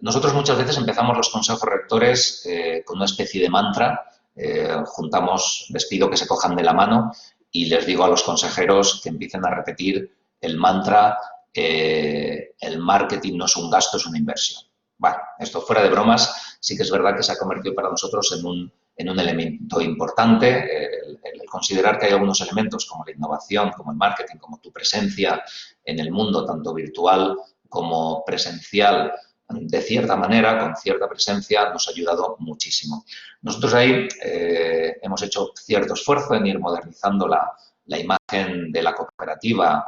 Nosotros muchas veces empezamos los consejos rectores con una especie de mantra. Les pido que se cojan de la mano y les digo a los consejeros que empiecen a repetir el mantra, el marketing no es un gasto, es una inversión. Bueno, esto fuera de bromas, sí que es verdad que se ha convertido para nosotros en un elemento importante, el considerar que hay algunos elementos como la innovación, como el marketing, como tu presencia en el mundo, tanto virtual como presencial, de cierta manera, con cierta presencia, nos ha ayudado muchísimo. Nosotros ahí hemos hecho cierto esfuerzo en ir modernizando la imagen de la cooperativa,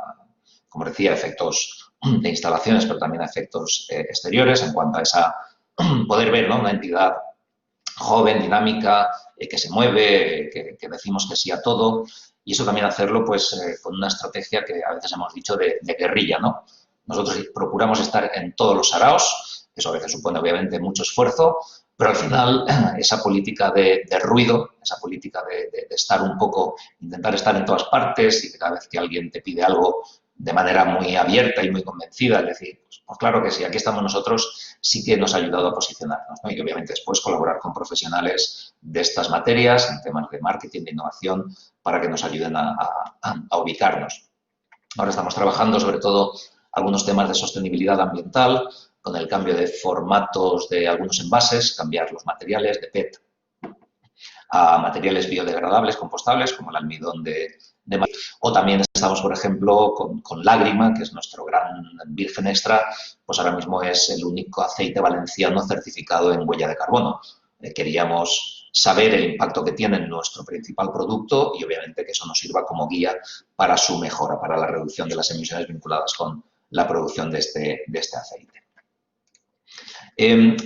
como decía, efectos de instalaciones, pero también efectos exteriores, en cuanto a esa poder ver, ¿no?, una entidad joven, dinámica, que se mueve, que decimos que sí a todo, y eso también hacerlo con una estrategia que a veces hemos dicho de guerrilla, ¿no? Nosotros procuramos estar en todos los saraos, eso a veces supone obviamente mucho esfuerzo, pero al final esa política de ruido, esa política de estar un poco, intentar estar en todas partes y que cada vez que alguien te pide algo de manera muy abierta y muy convencida, es decir, pues claro que sí, aquí estamos nosotros, sí que nos ha ayudado a posicionarnos, ¿no? Y obviamente después colaborar con profesionales de estas materias, en temas de marketing, de innovación, para que nos ayuden a ubicarnos. Ahora estamos trabajando sobre todo algunos temas de sostenibilidad ambiental, con el cambio de formatos de algunos envases, cambiar los materiales de PET a materiales biodegradables, compostables, como el almidón de maíz. O también estamos, por ejemplo, con Lágrima, que es nuestro gran virgen extra, pues ahora mismo es el único aceite valenciano certificado en huella de carbono. Queríamos saber el impacto que tiene en nuestro principal producto y obviamente que eso nos sirva como guía para su mejora, para la reducción de las emisiones vinculadas con la producción de este aceite.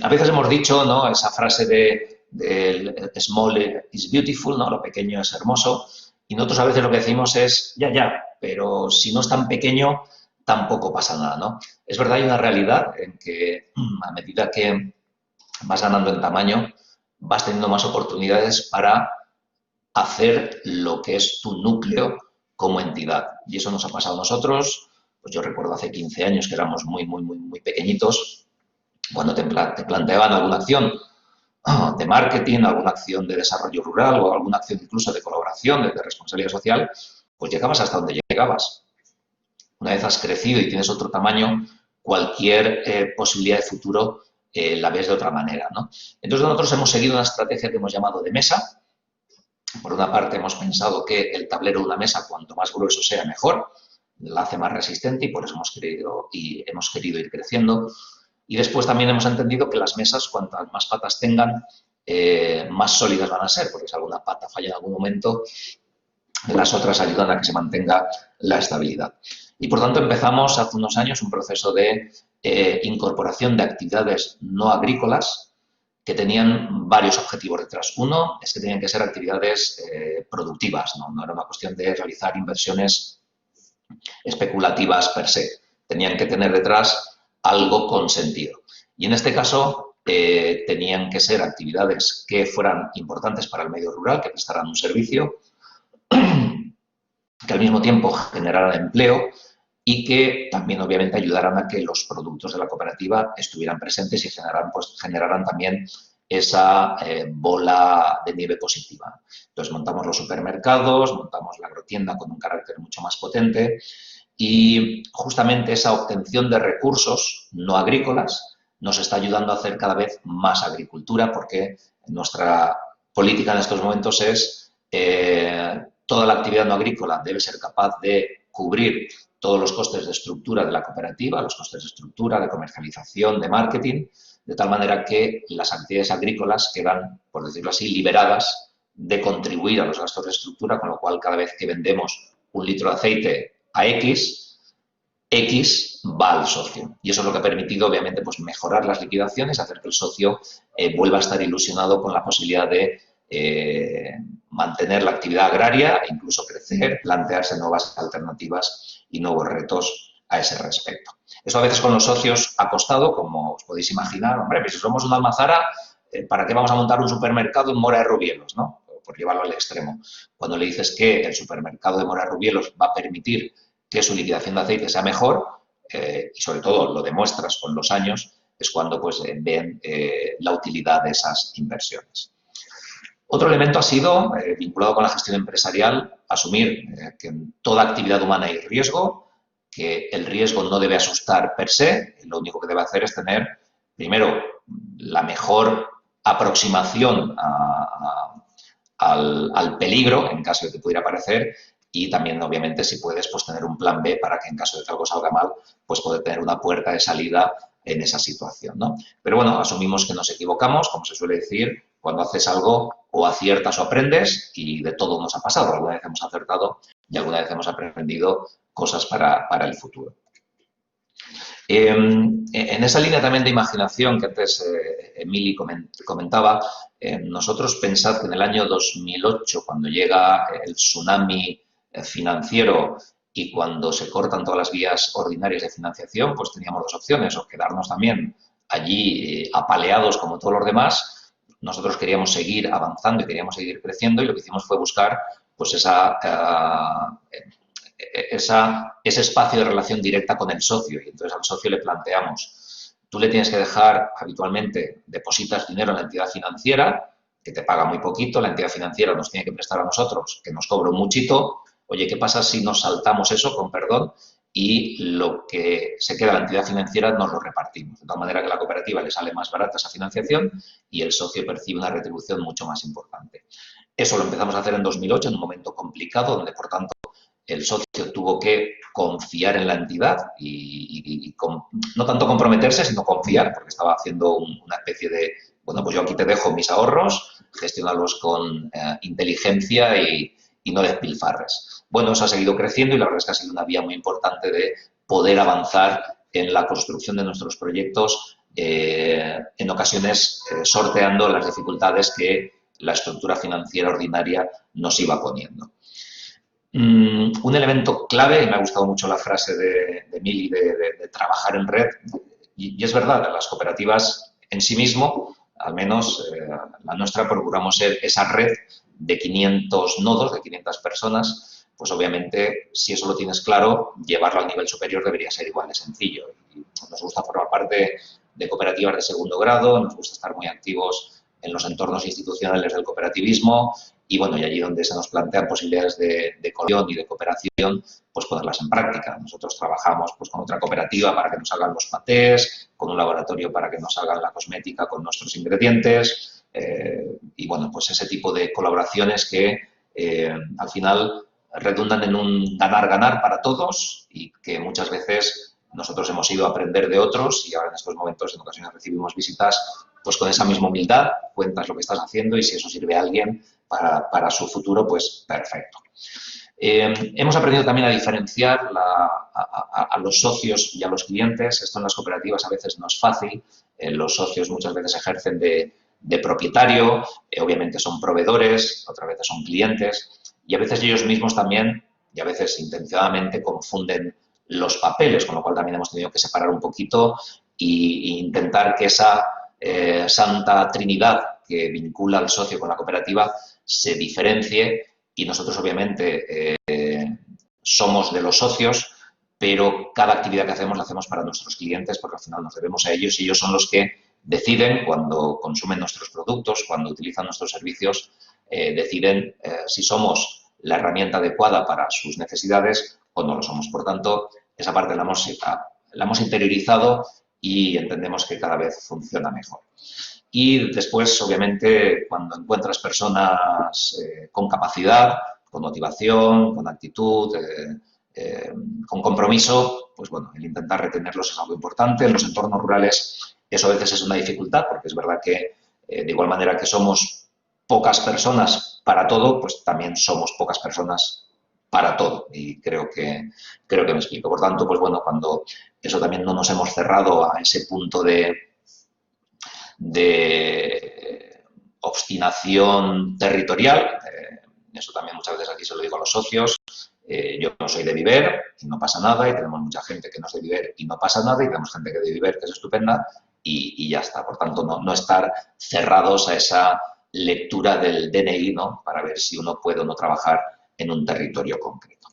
A veces hemos dicho, ¿no?, esa frase de small is beautiful, ¿no?, lo pequeño es hermoso, y nosotros a veces lo que decimos es, ya, pero si no es tan pequeño, tampoco pasa nada, ¿no? Es verdad, hay una realidad en que a medida que vas ganando en tamaño, vas teniendo más oportunidades para hacer lo que es tu núcleo como entidad. Y eso nos ha pasado a nosotros. Pues yo recuerdo hace 15 años que éramos muy pequeñitos, cuando te planteaban alguna acción de marketing, alguna acción de desarrollo rural o alguna acción incluso de colaboración, de responsabilidad social, pues llegabas hasta donde llegabas. Una vez has crecido y tienes otro tamaño, cualquier posibilidad de futuro la ves de otra manera, ¿no? Entonces nosotros hemos seguido una estrategia que hemos llamado de mesa. Por una parte hemos pensado que el tablero de una mesa, cuanto más grueso sea, mejor, la hace más resistente y por eso hemos querido ir creciendo. Y después también hemos entendido que las mesas, cuantas más patas tengan, más sólidas van a ser, porque si alguna pata falla en algún momento, las otras ayudan a que se mantenga la estabilidad. Y por tanto empezamos hace unos años un proceso de incorporación de actividades no agrícolas que tenían varios objetivos detrás. Uno es que tenían que ser actividades productivas, no era una cuestión de realizar inversiones especulativas per se. Tenían que tener detrás algo con sentido. Y en este caso tenían que ser actividades que fueran importantes para el medio rural, que prestaran un servicio, que al mismo tiempo generaran empleo y que también obviamente ayudaran a que los productos de la cooperativa estuvieran presentes y generaran también esa bola de nieve positiva. Entonces montamos los supermercados, montamos la agrotienda con un carácter mucho más potente y justamente esa obtención de recursos no agrícolas nos está ayudando a hacer cada vez más agricultura porque nuestra política en estos momentos es toda la actividad no agrícola debe ser capaz de cubrir todos los costes de estructura de la cooperativa, los costes de estructura, de comercialización, de marketing, de tal manera que las actividades agrícolas quedan, por decirlo así, liberadas de contribuir a los gastos de estructura, con lo cual cada vez que vendemos un litro de aceite a X va al socio. Y eso es lo que ha permitido, obviamente, pues mejorar las liquidaciones, hacer que el socio vuelva a estar ilusionado con la posibilidad de mantener la actividad agraria e incluso crecer, plantearse nuevas alternativas y nuevos retos a ese respecto. Eso a veces con los socios ha costado, como os podéis imaginar. Hombre, pues si somos una almazara, ¿para qué vamos a montar un supermercado en Mora de Rubielos, ¿no? Por llevarlo al extremo. Cuando le dices que el supermercado de Mora de Rubielos va a permitir que su liquidación de aceite sea mejor, y sobre todo lo demuestras con los años, es cuando pues ven la utilidad de esas inversiones. Otro elemento ha sido, vinculado con la gestión empresarial, asumir que en toda actividad humana hay riesgo, que el riesgo no debe asustar per se, lo único que debe hacer es tener, primero, la mejor aproximación al peligro, en caso de que pudiera aparecer, y también, obviamente, si puedes, pues tener un plan B para que en caso de que algo salga mal, pues poder tener una puerta de salida en esa situación, ¿no? Pero bueno, asumimos que nos equivocamos, como se suele decir, cuando haces algo o aciertas o aprendes, y de todo nos ha pasado. Alguna vez hemos acertado y alguna vez hemos aprendido cosas para el futuro. En esa línea también de imaginación que antes Emili comentaba, nosotros pensad que en el año 2008, cuando llega el tsunami financiero y cuando se cortan todas las vías ordinarias de financiación, pues teníamos dos opciones, o quedarnos también allí apaleados como todos los demás. Nosotros queríamos seguir avanzando y queríamos seguir creciendo y lo que hicimos fue buscar pues ese espacio de relación directa con el socio. Y entonces al socio le planteamos, tú le tienes que dejar habitualmente, depositas dinero en la entidad financiera, que te paga muy poquito, la entidad financiera nos tiene que prestar a nosotros, que nos cobra un muchito. Oye, ¿qué pasa si nos saltamos eso, con perdón, y lo que se queda en la entidad financiera nos lo repartimos? De tal manera que a la cooperativa le sale más barata esa financiación y el socio percibe una retribución mucho más importante. Eso lo empezamos a hacer en 2008, en un momento complicado, donde, por tanto, el socio tuvo que confiar en la entidad y no tanto comprometerse, sino confiar, porque estaba haciendo una especie de, bueno, pues yo aquí te dejo mis ahorros, gestiónalos con inteligencia y no despilfarres. Bueno, eso ha seguido creciendo y la verdad es que ha sido una vía muy importante de poder avanzar en la construcción de nuestros proyectos, en ocasiones sorteando las dificultades que la estructura financiera ordinaria nos iba poniendo. Un elemento clave, y me ha gustado mucho la frase de Emili de trabajar en red, y es verdad, las cooperativas en sí mismo, al menos la nuestra, procuramos ser esa red de 500 nodos, de 500 personas, pues obviamente, si eso lo tienes claro, llevarlo al nivel superior debería ser igual de sencillo. Y nos gusta formar parte de cooperativas de segundo grado, nos gusta estar muy activos en los entornos institucionales del cooperativismo y, bueno, y allí donde se nos plantean posibilidades de colaboración y de cooperación, pues ponerlas en práctica. Nosotros trabajamos pues con otra cooperativa para que nos hagan los patés, con un laboratorio para que nos hagan la cosmética con nuestros ingredientes y, bueno, pues ese tipo de colaboraciones que al final redundan en un ganar-ganar para todos y que muchas veces nosotros hemos ido a aprender de otros y ahora en estos momentos en ocasiones recibimos visitas pues con esa misma humildad, cuentas lo que estás haciendo y si eso sirve a alguien para su futuro, pues perfecto. Hemos aprendido también a diferenciar a los socios y a los clientes. Esto en las cooperativas a veces no es fácil. Los socios muchas veces ejercen de propietario, obviamente son proveedores, otras veces son clientes y a veces ellos mismos también, y a veces intencionadamente, confunden los papeles, con lo cual también hemos tenido que separar un poquito e intentar que esa santa trinidad que vincula al socio con la cooperativa se diferencie y nosotros obviamente somos de los socios, pero cada actividad que hacemos la hacemos para nuestros clientes porque al final nos debemos a ellos y ellos son los que deciden cuando consumen nuestros productos, cuando utilizan nuestros servicios, deciden si somos la herramienta adecuada para sus necesidades o no lo somos. Por tanto, esa parte la hemos interiorizado y entendemos que cada vez funciona mejor. Y después, obviamente, cuando encuentras personas con capacidad, con motivación, con actitud, con compromiso, pues bueno, el intentar retenerlos es algo importante. En los entornos rurales eso a veces es una dificultad, porque es verdad que de igual manera que somos pocas personas para todo, pues también somos pocas personas para todo. Y creo que me explico. Por tanto, pues bueno, cuando eso también no nos hemos cerrado a ese punto de obstinación territorial, eso también muchas veces aquí se lo digo a los socios, yo no soy de Viver y no pasa nada, y tenemos mucha gente que no es de Viver y no pasa nada, y tenemos gente que es de Viver que es estupenda y ya está. Por tanto, no estar cerrados a esa lectura del DNI, ¿no?, para ver si uno puede o no trabajar en un territorio concreto.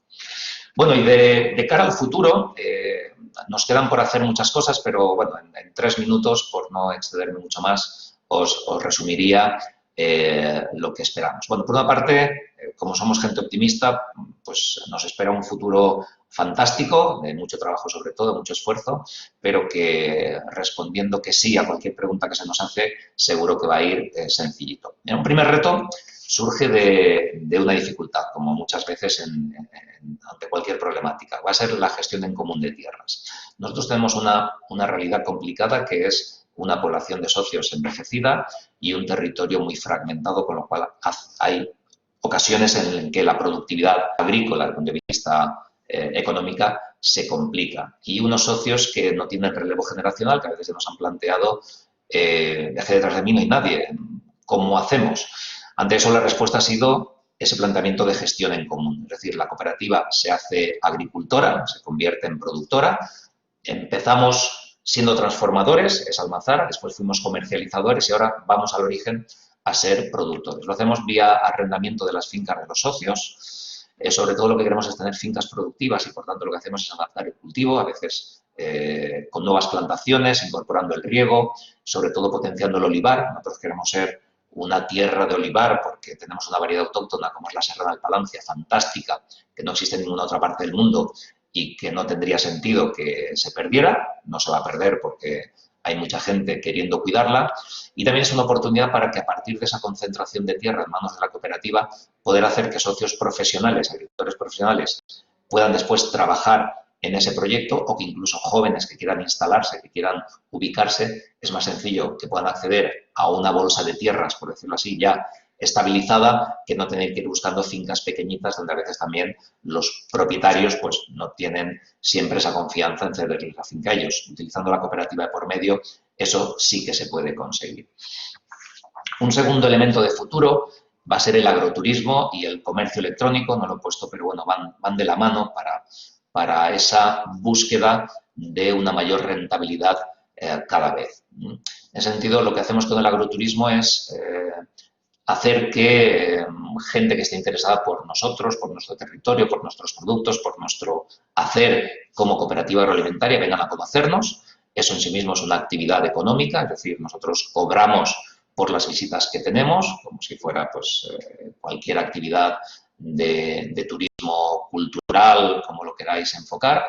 Bueno, y de cara al futuro, nos quedan por hacer muchas cosas, pero bueno, en 3 minutos, por no excederme mucho más, os resumiría lo que esperamos. Bueno, por una parte, como somos gente optimista, pues nos espera un futuro fantástico, de mucho trabajo sobre todo, mucho esfuerzo, pero que respondiendo que sí a cualquier pregunta que se nos hace, seguro que va a ir sencillito. Un primer reto surge de una dificultad, como muchas veces ante cualquier problemática. Va a ser la gestión en común de tierras. Nosotros tenemos una realidad complicada que es una población de socios envejecida y un territorio muy fragmentado, con lo cual hay ocasiones en que la productividad agrícola, desde el punto de vista económica, se complica. Y unos socios que no tienen relevo generacional, que a veces se nos han planteado, deje detrás de mí no hay nadie, ¿cómo hacemos? Ante eso la respuesta ha sido ese planteamiento de gestión en común. Es decir, la cooperativa se hace agricultora, se convierte en productora. Empezamos siendo transformadores, es Almazara, después fuimos comercializadores y ahora vamos al origen a ser productores. Lo hacemos vía arrendamiento de las fincas de los socios. Sobre todo lo que queremos es tener fincas productivas y por tanto lo que hacemos es adaptar el cultivo, a veces con nuevas plantaciones, incorporando el riego, sobre todo potenciando el olivar. Nosotros queremos ser una tierra de olivar porque tenemos una variedad autóctona como es la Serrana del Palancia, fantástica, que no existe en ninguna otra parte del mundo y que no tendría sentido que se perdiera. No se va a perder porque hay mucha gente queriendo cuidarla y también es una oportunidad para que a partir de esa concentración de tierra en manos de la cooperativa poder hacer que socios profesionales, agricultores profesionales, puedan después trabajar en ese proyecto o que incluso jóvenes que quieran instalarse, que quieran ubicarse, es más sencillo que puedan acceder a una bolsa de tierras, por decirlo así, ya estabilizada, que no tener que ir buscando fincas pequeñitas donde a veces también los propietarios pues no tienen siempre esa confianza en cederles la finca a ellos. Utilizando la cooperativa de por medio, eso sí que se puede conseguir. Un segundo elemento de futuro va a ser el agroturismo y el comercio electrónico, no lo he puesto, pero bueno, van de la mano para esa búsqueda de una mayor rentabilidad cada vez. En ese sentido, lo que hacemos con el agroturismo es hacer que gente que esté interesada por nosotros, por nuestro territorio, por nuestros productos, por nuestro hacer como cooperativa agroalimentaria, vengan a conocernos. Eso en sí mismo es una actividad económica, es decir, nosotros cobramos por las visitas que tenemos, como si fuera pues cualquier actividad de turismo cultural, como lo queráis enfocar.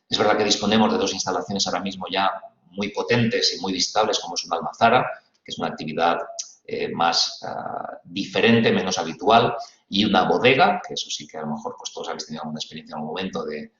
Es verdad que disponemos de 2 instalaciones ahora mismo ya muy potentes y muy visitables, como es una Almazara, que es una actividad más diferente, menos habitual, y una bodega, que eso sí que a lo mejor pues todos habéis tenido alguna experiencia en algún momento de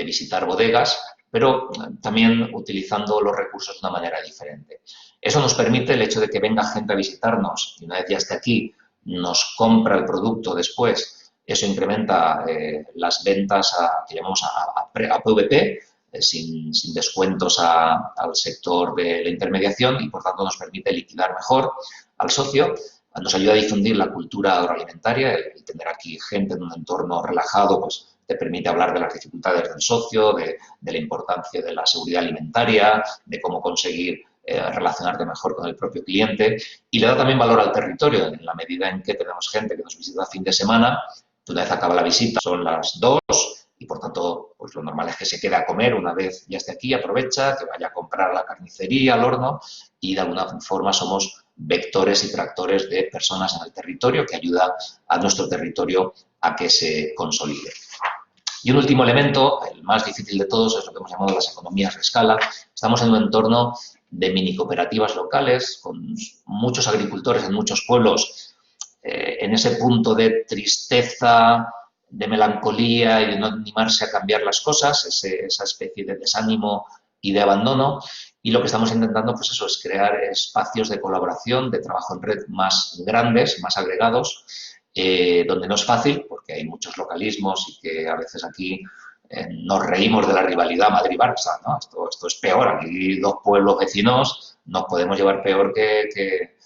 visitar bodegas, pero también utilizando los recursos de una manera diferente. Eso nos permite el hecho de que venga gente a visitarnos y una vez ya esté aquí, nos compra el producto después. Eso incrementa las ventas que llamamos a PVP, sin descuentos al sector de la intermediación y, por tanto, nos permite liquidar mejor al socio. Nos ayuda a difundir la cultura agroalimentaria, el tener aquí gente en un entorno relajado, pues te permite hablar de las dificultades del socio, de la importancia de la seguridad alimentaria, de cómo conseguir relacionarte mejor con el propio cliente y le da también valor al territorio en la medida en que tenemos gente que nos visita a fin de semana, una vez acaba la visita son las 2 y por tanto pues lo normal es que se quede a comer una vez ya esté aquí, aprovecha, que vaya a comprar a la carnicería, al horno y de alguna forma somos vectores y tractores de personas en el territorio que ayuda a nuestro territorio a que se consolide. Y un último elemento, el más difícil de todos, es lo que hemos llamado las economías de escala. Estamos en un entorno de mini cooperativas locales, con muchos agricultores en muchos pueblos, en ese punto de tristeza, de melancolía y de no animarse a cambiar las cosas, esa especie de desánimo y de abandono. Y lo que estamos intentando, pues eso, es crear espacios de colaboración, de trabajo en red más grandes, más agregados, donde no es fácil, porque hay muchos localismos y que a veces aquí nos reímos de la rivalidad Madrid-Barça, ¿no? Esto es peor, aquí 2 pueblos vecinos nos podemos llevar peor que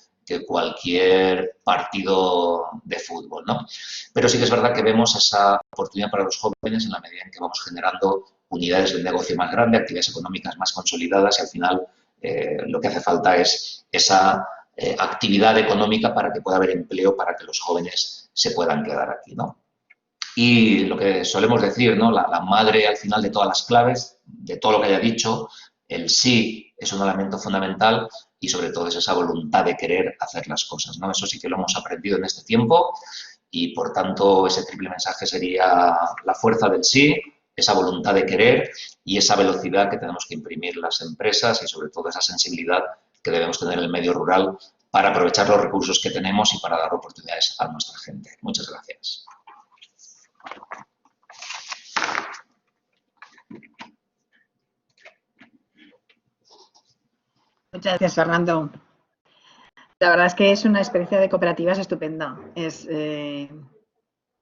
cualquier partido de fútbol, ¿no? Pero sí que es verdad que vemos esa oportunidad para los jóvenes en la medida en que vamos generando unidades de negocio más grandes, actividades económicas más consolidadas y al final lo que hace falta es esa actividad económica para que pueda haber empleo para que los jóvenes se puedan quedar aquí, ¿no? Y lo que solemos decir, ¿no? La madre al final de todas las claves, de todo lo que haya dicho, el sí es un elemento fundamental y sobre todo es esa voluntad de querer hacer las cosas, ¿no? Eso sí que lo hemos aprendido en este tiempo y por tanto ese triple mensaje sería la fuerza del sí, esa voluntad de querer y esa velocidad que tenemos que imprimir las empresas y sobre todo esa sensibilidad que debemos tener en el medio rural para aprovechar los recursos que tenemos y para dar oportunidades a nuestra gente. Muchas gracias. Muchas gracias, Fernando. La verdad es que es una experiencia de cooperativas estupenda.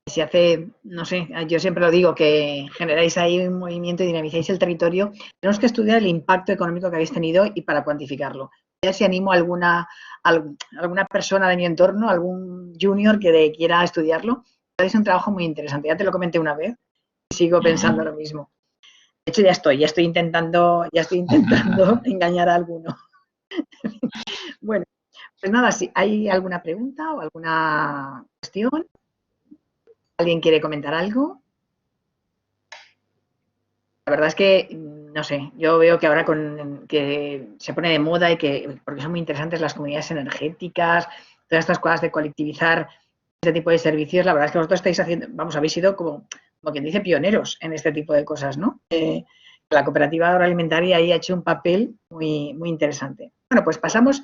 Se hace, no sé, yo siempre lo digo, que generáis ahí un movimiento y dinamizáis el territorio. Tenemos que estudiar el impacto económico que habéis tenido y para cuantificarlo. A ver si animo a alguna persona de mi entorno, algún junior que quiera estudiarlo. Es un trabajo muy interesante. Ya te lo comenté una vez y sigo pensando lo mismo. De hecho, ya estoy intentando engañar a alguno. Bueno, pues nada, si hay alguna pregunta o alguna cuestión. ¿Alguien quiere comentar algo? La verdad es que, no sé, yo veo que ahora que se pone de moda porque son muy interesantes las comunidades energéticas, todas estas cosas de colectivizar este tipo de servicios, la verdad es que vosotros estáis haciendo, habéis sido como quien dice, pioneros en este tipo de cosas, ¿no? La cooperativa agroalimentaria ahí ha hecho un papel muy, muy interesante. Bueno, pues pasamos,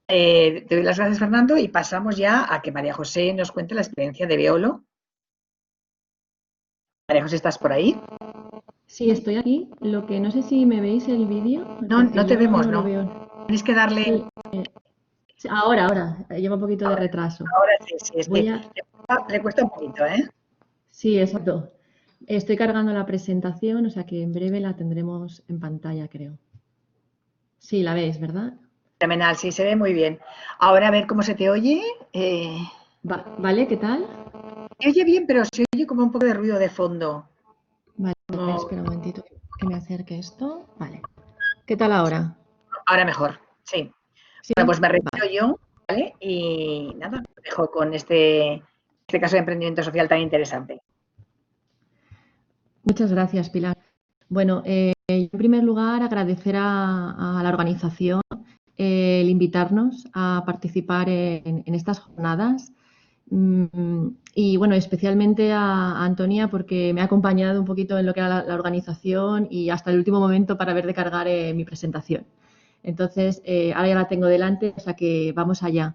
te doy las gracias, Fernando, y pasamos ya a que María José nos cuente la experiencia de Veolo. María José, ¿estás por ahí? Sí, estoy aquí. Lo que no sé si me veis el vídeo. No te vemos, no. no. Lo veo. Tienes que darle... Sí, ahora. Lleva un poquito de retraso. Ahora sí, es que le cuesta un poquito, ¿eh? Sí, exacto. Estoy cargando la presentación, o sea que en breve la tendremos en pantalla, creo. Sí, la veis, ¿verdad? Fenomenal, sí, se ve muy bien. Ahora a ver cómo se te oye. ¿Vale? ¿Qué tal? Se oye bien, pero se oye como un poco de ruido de fondo. Vale, espera un momentito que me acerque esto. Vale. ¿Qué tal ahora? Ahora mejor, sí. ¿Sí? Bueno, pues me retiro yo, ¿vale? Y nada, te dejo con este caso de emprendimiento social tan interesante. Muchas gracias, Pilar. Bueno, en primer lugar, agradecer a la organización el invitarnos a participar en estas jornadas. Y bueno, especialmente a Antonia porque me ha acompañado un poquito en lo que era la organización y hasta el último momento para ver de cargar mi presentación. Entonces, ahora ya la tengo delante, o sea que vamos allá.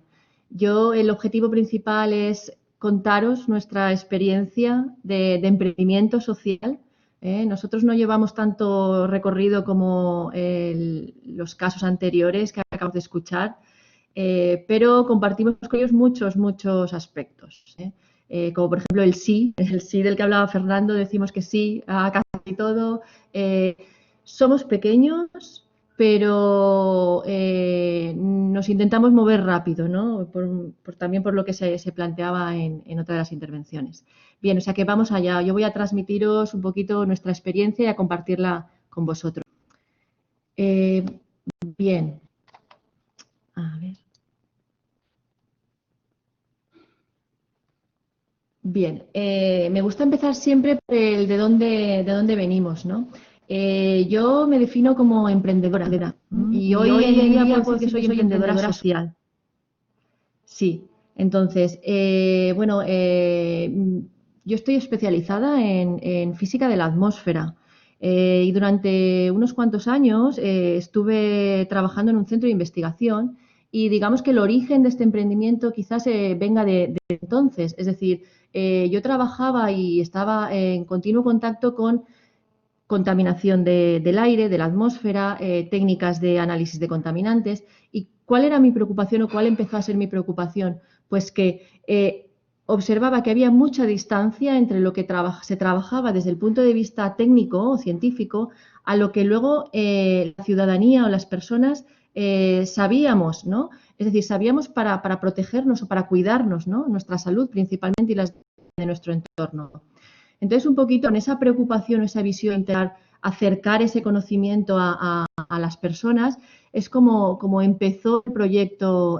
El objetivo principal es contaros nuestra experiencia de emprendimiento social. Nosotros no llevamos tanto recorrido como los casos anteriores que acabamos de escuchar, pero compartimos con ellos muchos aspectos. Como por ejemplo el sí del que hablaba Fernando, decimos que sí a casi todo. Somos pequeños, pero nos intentamos mover rápido, ¿no? También por lo que se planteaba en otra de las intervenciones. Bien, o sea que vamos allá. Yo voy a transmitiros un poquito nuestra experiencia y a compartirla con vosotros. Bien, A ver. Bien, me gusta empezar siempre por el de dónde venimos, ¿no? Yo me defino como emprendedora y hoy en día puedo decir que soy emprendedora social. Sí, entonces, yo estoy especializada en física de la atmósfera y durante unos cuantos años estuve trabajando en un centro de investigación y digamos que el origen de este emprendimiento quizás venga de entonces, es decir, yo trabajaba y estaba en continuo contacto con contaminación del aire, de la atmósfera, técnicas de análisis de contaminantes. ¿Y cuál era mi preocupación o cuál empezó a ser mi preocupación? Pues que observaba que había mucha distancia entre lo que se trabajaba desde el punto de vista técnico o científico a lo que luego la ciudadanía o las personas sabíamos, ¿no? Es decir, sabíamos para protegernos o para cuidarnos, ¿no? Nuestra salud principalmente y las de nuestro entorno. Entonces, un poquito en esa preocupación, esa visión, intentar acercar ese conocimiento a las personas, es como empezó el proyecto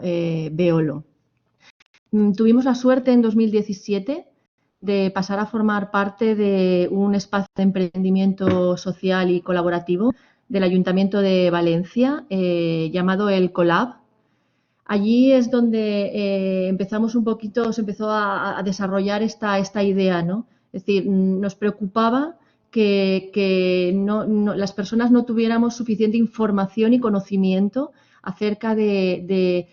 Veolo. Tuvimos la suerte en 2017 de pasar a formar parte de un espacio de emprendimiento social y colaborativo del Ayuntamiento de Valencia llamado el Colab. Allí es donde empezamos un poquito, se empezó a desarrollar esta idea, ¿no? Es decir, nos preocupaba que las personas no tuviéramos suficiente información y conocimiento acerca de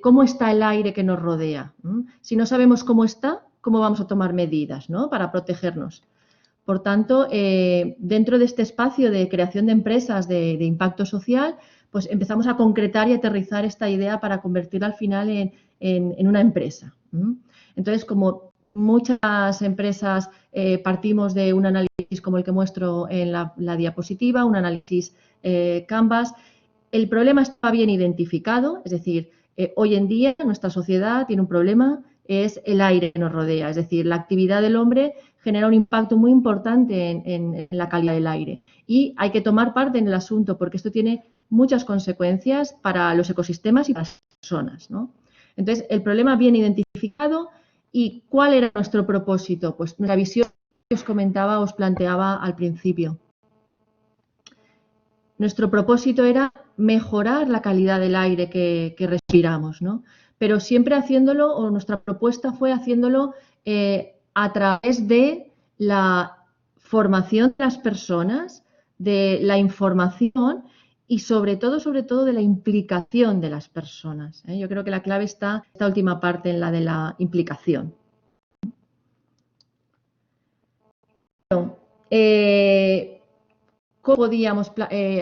cómo está el aire que nos rodea. Si no sabemos cómo está, ¿cómo vamos a tomar medidas, ¿no? Para protegernos? Por tanto, dentro de este espacio de creación de empresas de impacto social, pues empezamos a concretar y aterrizar esta idea para convertirla al final en una empresa. Entonces, como muchas empresas partimos de un análisis como el que muestro en la diapositiva, un análisis Canvas, el problema está bien identificado, es decir, hoy en día nuestra sociedad tiene un problema, es el aire que nos rodea, es decir, la actividad del hombre genera un impacto muy importante en la calidad del aire y hay que tomar parte en el asunto porque esto tiene muchas consecuencias para los ecosistemas y para las personas, ¿no? Entonces, el problema bien identificado y ¿cuál era nuestro propósito? Pues nuestra visión que os comentaba, os planteaba al principio. Nuestro propósito era mejorar la calidad del aire que respiramos, ¿no? Pero siempre haciéndolo, o nuestra propuesta fue haciéndolo a través de la formación de las personas, de la información y sobre todo de la implicación de las personas. Yo creo que la clave está en esta última parte, en la de la implicación. Bueno, ¿cómo podíamos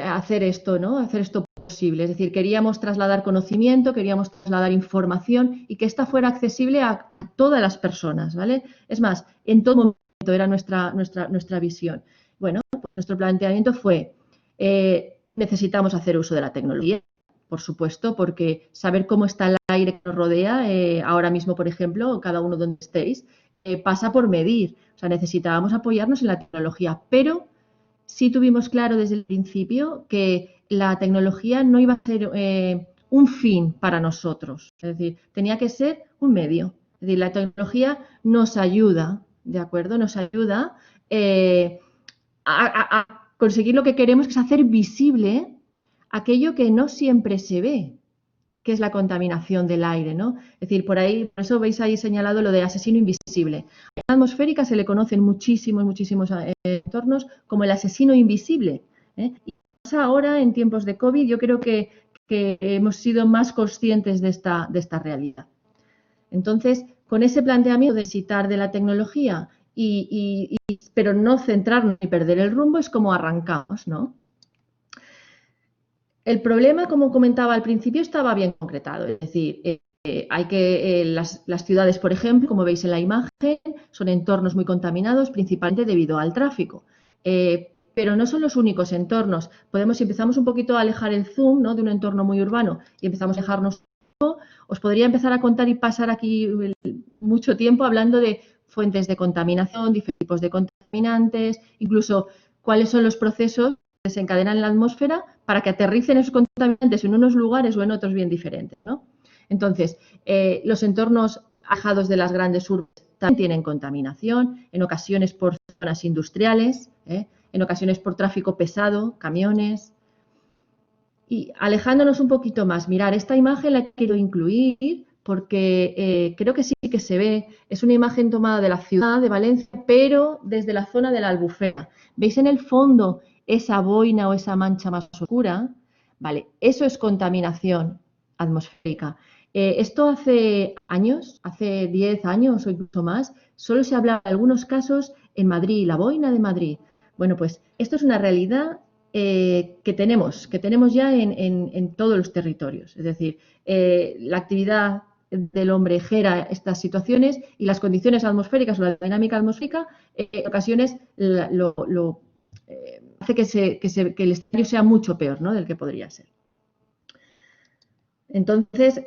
hacer esto, ¿no? Hacer esto posible? Es decir, queríamos trasladar conocimiento, queríamos trasladar información y que esta fuera accesible a todas las personas, ¿vale? Es más, en todo momento era nuestra visión. Bueno, pues nuestro planteamiento fue, necesitamos hacer uso de la tecnología, por supuesto, porque saber cómo está el aire que nos rodea, ahora mismo, por ejemplo, cada uno donde estéis, pasa por medir. O sea, necesitábamos apoyarnos en la tecnología, pero sí tuvimos claro desde el principio que la tecnología no iba a ser un fin para nosotros, es decir, tenía que ser un medio. Es decir, la tecnología nos ayuda, ¿de acuerdo? Nos ayuda a conseguir lo que queremos, que es hacer visible aquello que no siempre se ve, que es la contaminación del aire, ¿no? Es decir, por eso veis ahí señalado lo de asesino invisible. A la atmosférica se le conocen muchísimos entornos como el asesino invisible. Y más ahora, en tiempos de COVID, yo creo que hemos sido más conscientes de esta realidad. Entonces, con ese planteamiento de necesitar de la tecnología, pero no centrarnos ni perder el rumbo, es como arrancamos, ¿no? El problema, como comentaba al principio, estaba bien concretado. Es decir, las ciudades, por ejemplo, como veis en la imagen, son entornos muy contaminados, principalmente debido al tráfico. Pero no son los únicos entornos. Si empezamos un poquito a alejar el zoom, ¿no?, de un entorno muy urbano y empezamos a alejarnos un poco, os podría empezar a contar y pasar aquí mucho tiempo hablando de fuentes de contaminación, diferentes tipos de contaminantes, incluso cuáles son los procesos desencadenan en la atmósfera para que aterricen esos contaminantes en unos lugares o en otros bien diferentes, ¿no? Entonces, los entornos alejados de las grandes urbes también tienen contaminación, en ocasiones por zonas industriales, en ocasiones por tráfico pesado, camiones. Y alejándonos un poquito más, mirar, esta imagen la quiero incluir porque creo que sí que se ve, es una imagen tomada de la ciudad de Valencia, pero desde la zona de la Albufera. ¿Veis en el fondo esa boina o esa mancha más oscura? Vale, eso es contaminación atmosférica. Esto hace años, hace 10 años o incluso más, solo se hablaba en algunos casos en Madrid, la boina de Madrid. Bueno, pues esto es una realidad que tenemos ya en todos los territorios. Es decir, la actividad del hombre genera estas situaciones y las condiciones atmosféricas o la dinámica atmosférica en ocasiones hace que el escenario sea mucho peor, ¿no?, del que podría ser. Entonces,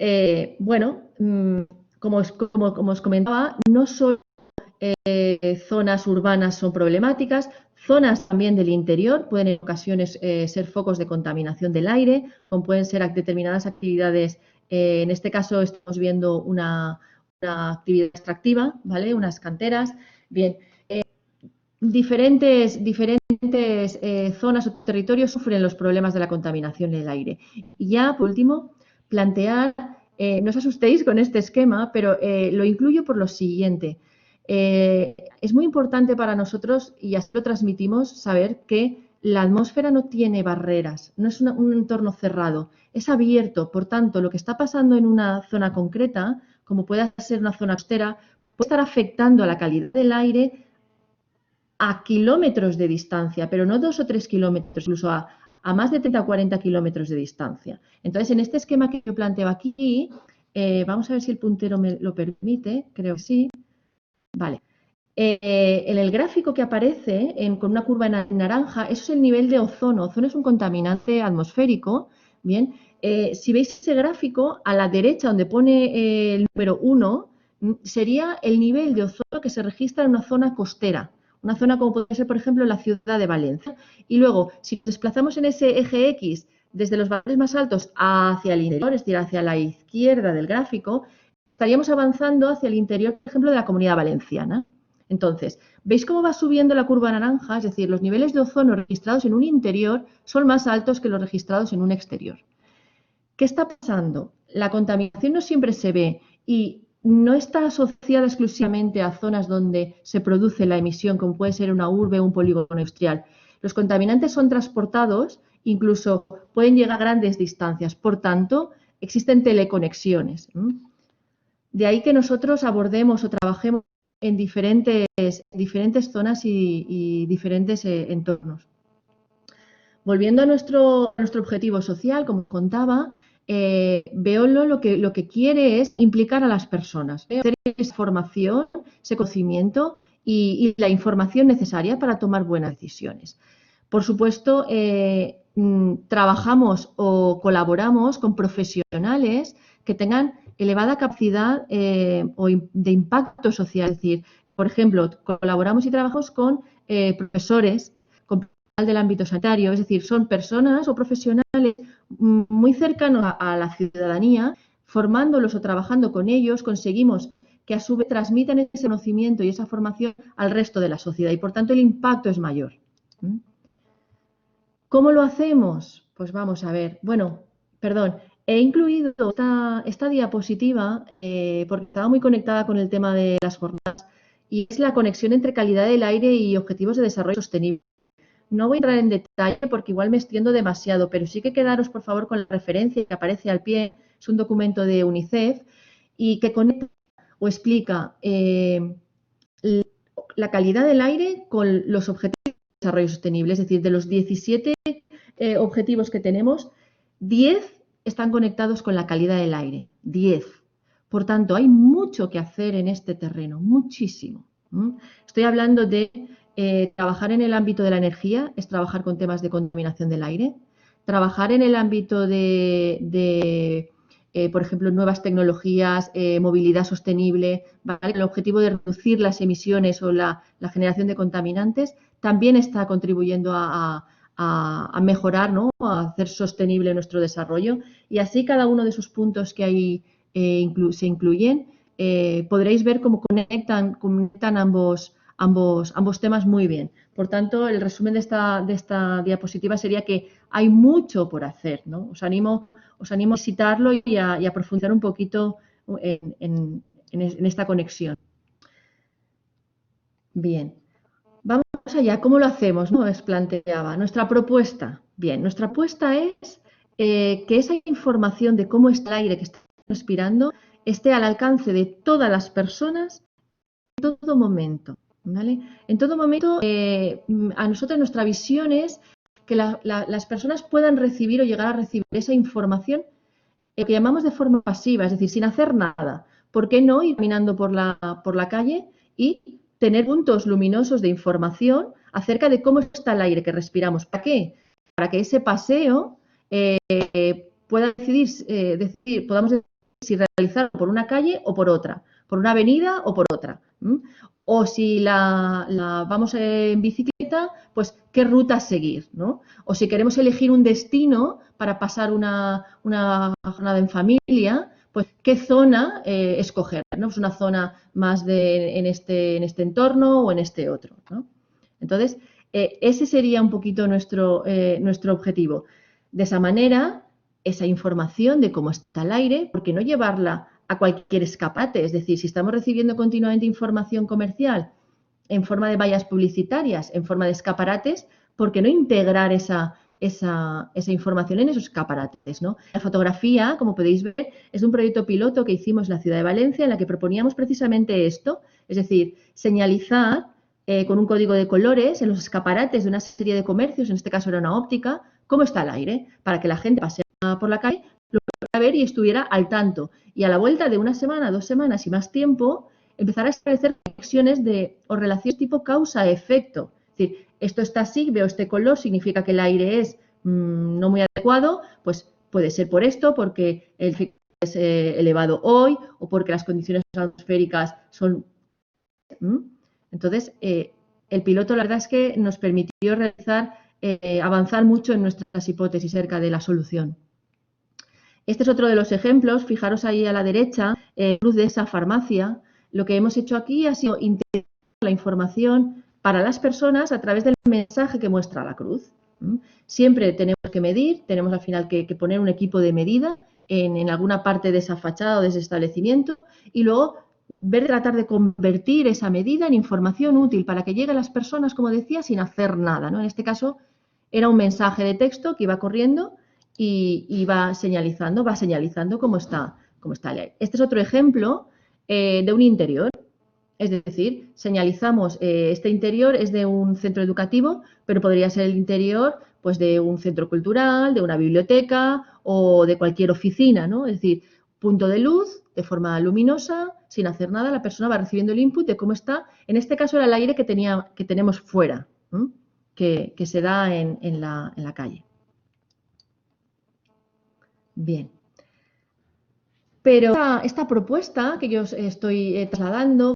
bueno, como os comentaba, no solo zonas urbanas son problemáticas, zonas también del interior pueden en ocasiones ser focos de contaminación del aire, como pueden ser determinadas actividades. En este caso estamos viendo una actividad extractiva, ¿vale? Unas canteras. Bien, diferentes zonas o territorios sufren los problemas de la contaminación del aire. Y ya, por último, plantear, no os asustéis con este esquema, pero lo incluyo por lo siguiente. Es muy importante para nosotros, y así lo transmitimos, saber que la atmósfera no tiene barreras, no es un entorno cerrado, es abierto. Por tanto, lo que está pasando en una zona concreta, como puede ser una zona costera, puede estar afectando a la calidad del aire a kilómetros de distancia, pero no 2 o 3 kilómetros, incluso a más de 30 o 40 kilómetros de distancia. Entonces, en este esquema que yo planteo aquí, vamos a ver si el puntero me lo permite, creo que sí. Vale. En el gráfico que aparece con una curva en naranja, eso es el nivel de ozono. Ozono es un contaminante atmosférico. Bien, si veis ese gráfico, a la derecha donde pone el número 1, sería el nivel de ozono que se registra en una zona costera. Una zona como puede ser, por ejemplo, la ciudad de Valencia. Y luego, si nos desplazamos en ese eje X desde los valores más altos hacia el interior, es decir, hacia la izquierda del gráfico, estaríamos avanzando hacia el interior, por ejemplo, de la Comunidad Valenciana. Entonces, ¿veis cómo va subiendo la curva naranja? Es decir, los niveles de ozono registrados en un interior son más altos que los registrados en un exterior. ¿Qué está pasando? La contaminación no siempre se ve y no está asociada exclusivamente a zonas donde se produce la emisión, como puede ser una urbe o un polígono industrial. Los contaminantes son transportados, incluso pueden llegar a grandes distancias. Por tanto, existen teleconexiones. De ahí que nosotros abordemos o trabajemos en diferentes zonas y diferentes entornos. Volviendo a nuestro objetivo social, como contaba, Veolo lo que quiere es implicar a las personas, hacer esa formación, ese conocimiento y la información necesaria para tomar buenas decisiones. Por supuesto, trabajamos o colaboramos con profesionales que tengan elevada capacidad de impacto social. Es decir, por ejemplo, colaboramos y trabajamos con profesores, con personal del ámbito sanitario, es decir, son personas o profesionales muy cercanos a la ciudadanía, formándolos o trabajando con ellos, conseguimos que a su vez transmitan ese conocimiento y esa formación al resto de la sociedad y por tanto el impacto es mayor. ¿Cómo lo hacemos? Pues vamos a ver. Bueno, perdón, he incluido esta diapositiva porque estaba muy conectada con el tema de las jornadas y es la conexión entre calidad del aire y objetivos de desarrollo sostenible. No voy a entrar en detalle porque igual me extiendo demasiado, pero sí que quedaros, por favor, con la referencia que aparece al pie. Es un documento de UNICEF y que conecta o explica la calidad del aire con los objetivos de desarrollo sostenible. Es decir, de los 17 objetivos que tenemos, 10 están conectados con la calidad del aire. 10. Por tanto, hay mucho que hacer en este terreno, muchísimo. Estoy hablando de trabajar en el ámbito de la energía, es trabajar con temas de contaminación del aire. Trabajar en el ámbito de por ejemplo, nuevas tecnologías, movilidad sostenible, ¿vale? El objetivo de reducir las emisiones o la generación de contaminantes también está contribuyendo a a mejorar, ¿no? A hacer sostenible nuestro desarrollo. Y así cada uno de esos puntos que ahí se incluyen, podréis ver cómo conectan ambos temas muy bien. Por tanto, el resumen de esta diapositiva sería que hay mucho por hacer, ¿no? Os animo a visitarlo y a profundizar un poquito en esta conexión. Bien, vamos allá. ¿Cómo lo hacemos? ¿No? Os planteaba nuestra propuesta. Bien, nuestra propuesta es que esa información de cómo está el aire que estamos respirando esté al alcance de todas las personas en todo momento. ¿Vale? En todo momento, a nosotros nuestra visión es que las personas puedan recibir o llegar a recibir esa información que llamamos de forma pasiva, es decir, sin hacer nada. ¿Por qué no ir caminando por la calle y tener puntos luminosos de información acerca de cómo está el aire que respiramos? ¿Para qué? Para que ese paseo pueda podamos decidir si realizarlo por una calle o por otra, por una avenida o por otra. O si vamos en bicicleta, pues qué ruta seguir, ¿no? O si queremos elegir un destino para pasar una jornada en familia, pues qué zona escoger, ¿no? Pues una zona más en este entorno o en este otro, ¿no? Entonces, ese sería un poquito nuestro objetivo. De esa manera, esa información de cómo está el aire, ¿por qué no llevarla a cualquier escaparate? Es decir, si estamos recibiendo continuamente información comercial en forma de vallas publicitarias, en forma de escaparates, ¿por qué no integrar esa información en esos escaparates, ¿no? La fotografía, como podéis ver, es un proyecto piloto que hicimos en la ciudad de Valencia en la que proponíamos precisamente esto, es decir, señalizar con un código de colores en los escaparates de una serie de comercios, en este caso era una óptica, cómo está el aire, para que la gente pase por la calle, lo pudiera ver y estuviera al tanto. Y a la vuelta de una semana, 2 semanas y más tiempo, empezar a establecer conexiones o relaciones tipo causa-efecto. Es decir, esto está así, veo este color, significa que el aire es no muy adecuado, pues puede ser por esto, porque el ciclo es elevado hoy o porque las condiciones atmosféricas son... Entonces, el piloto la verdad es que nos permitió avanzar mucho en nuestras hipótesis acerca de la solución. Este es otro de los ejemplos, fijaros ahí a la derecha, cruz de esa farmacia. Lo que hemos hecho aquí ha sido integrar la información para las personas a través del mensaje que muestra la cruz. Siempre tenemos que medir, tenemos al final que poner un equipo de medida en alguna parte de esa fachada o de ese establecimiento y luego tratar de convertir esa medida en información útil para que llegue a las personas, como decía, sin hacer nada, ¿no? En este caso era un mensaje de texto que iba corriendo y va señalizando cómo está el aire. Este es otro ejemplo de un interior. Es decir, señalizamos este interior es de un centro educativo, pero podría ser el interior pues, de un centro cultural, de una biblioteca o de cualquier oficina, ¿no? Es decir, punto de luz, de forma luminosa, sin hacer nada, la persona va recibiendo el input de cómo está. En este caso era el aire que tenemos fuera, que se da en la calle. Bien. Pero esta propuesta que yo estoy trasladando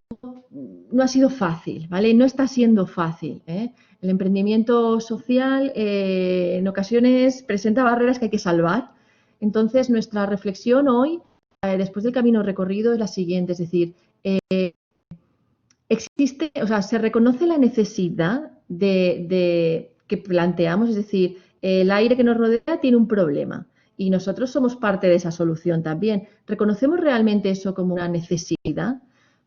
no ha sido fácil, ¿vale? No está siendo fácil, ¿eh? El emprendimiento social en ocasiones presenta barreras que hay que salvar. Entonces, nuestra reflexión hoy, después del camino recorrido, es la siguiente, es decir, se reconoce la necesidad que planteamos, es decir, el aire que nos rodea tiene un problema. Y nosotros somos parte de esa solución también. ¿Reconocemos realmente eso como una necesidad?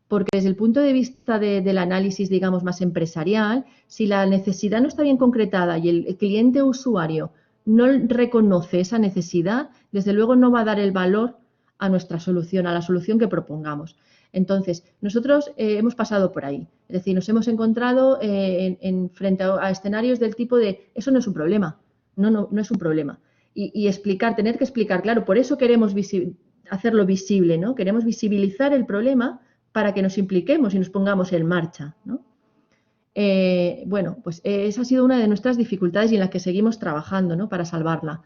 Porque desde el punto de vista del análisis, digamos, más empresarial, si la necesidad no está bien concretada y el cliente o usuario no reconoce esa necesidad, desde luego no va a dar el valor a nuestra solución, a la solución que propongamos. Entonces, nosotros hemos pasado por ahí. Es decir, nos hemos encontrado frente a escenarios del tipo de eso no es un problema. No es un problema. Y tener que explicar, claro, por eso queremos hacerlo visible, ¿no? Queremos visibilizar el problema para que nos impliquemos y nos pongamos en marcha, ¿no? Bueno, pues esa ha sido una de nuestras dificultades y en las que seguimos trabajando, ¿no? Para salvarla.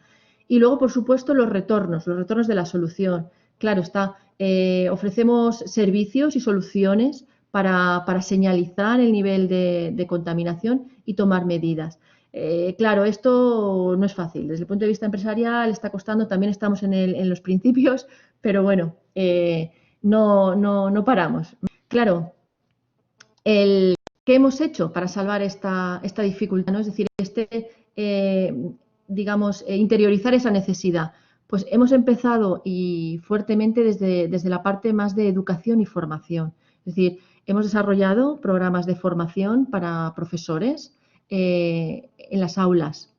Y luego, por supuesto, los retornos de la solución. Claro está, ofrecemos servicios y soluciones para señalizar el nivel de contaminación y tomar medidas. Claro, esto no es fácil. Desde el punto de vista empresarial está costando, también estamos en los principios, pero bueno, no paramos. Claro, ¿qué hemos hecho para salvar esta dificultad, ¿no? Es decir, digamos, interiorizar esa necesidad. Pues hemos empezado y fuertemente desde la parte más de educación y formación. Es decir, hemos desarrollado programas de formación para profesores en las aulas.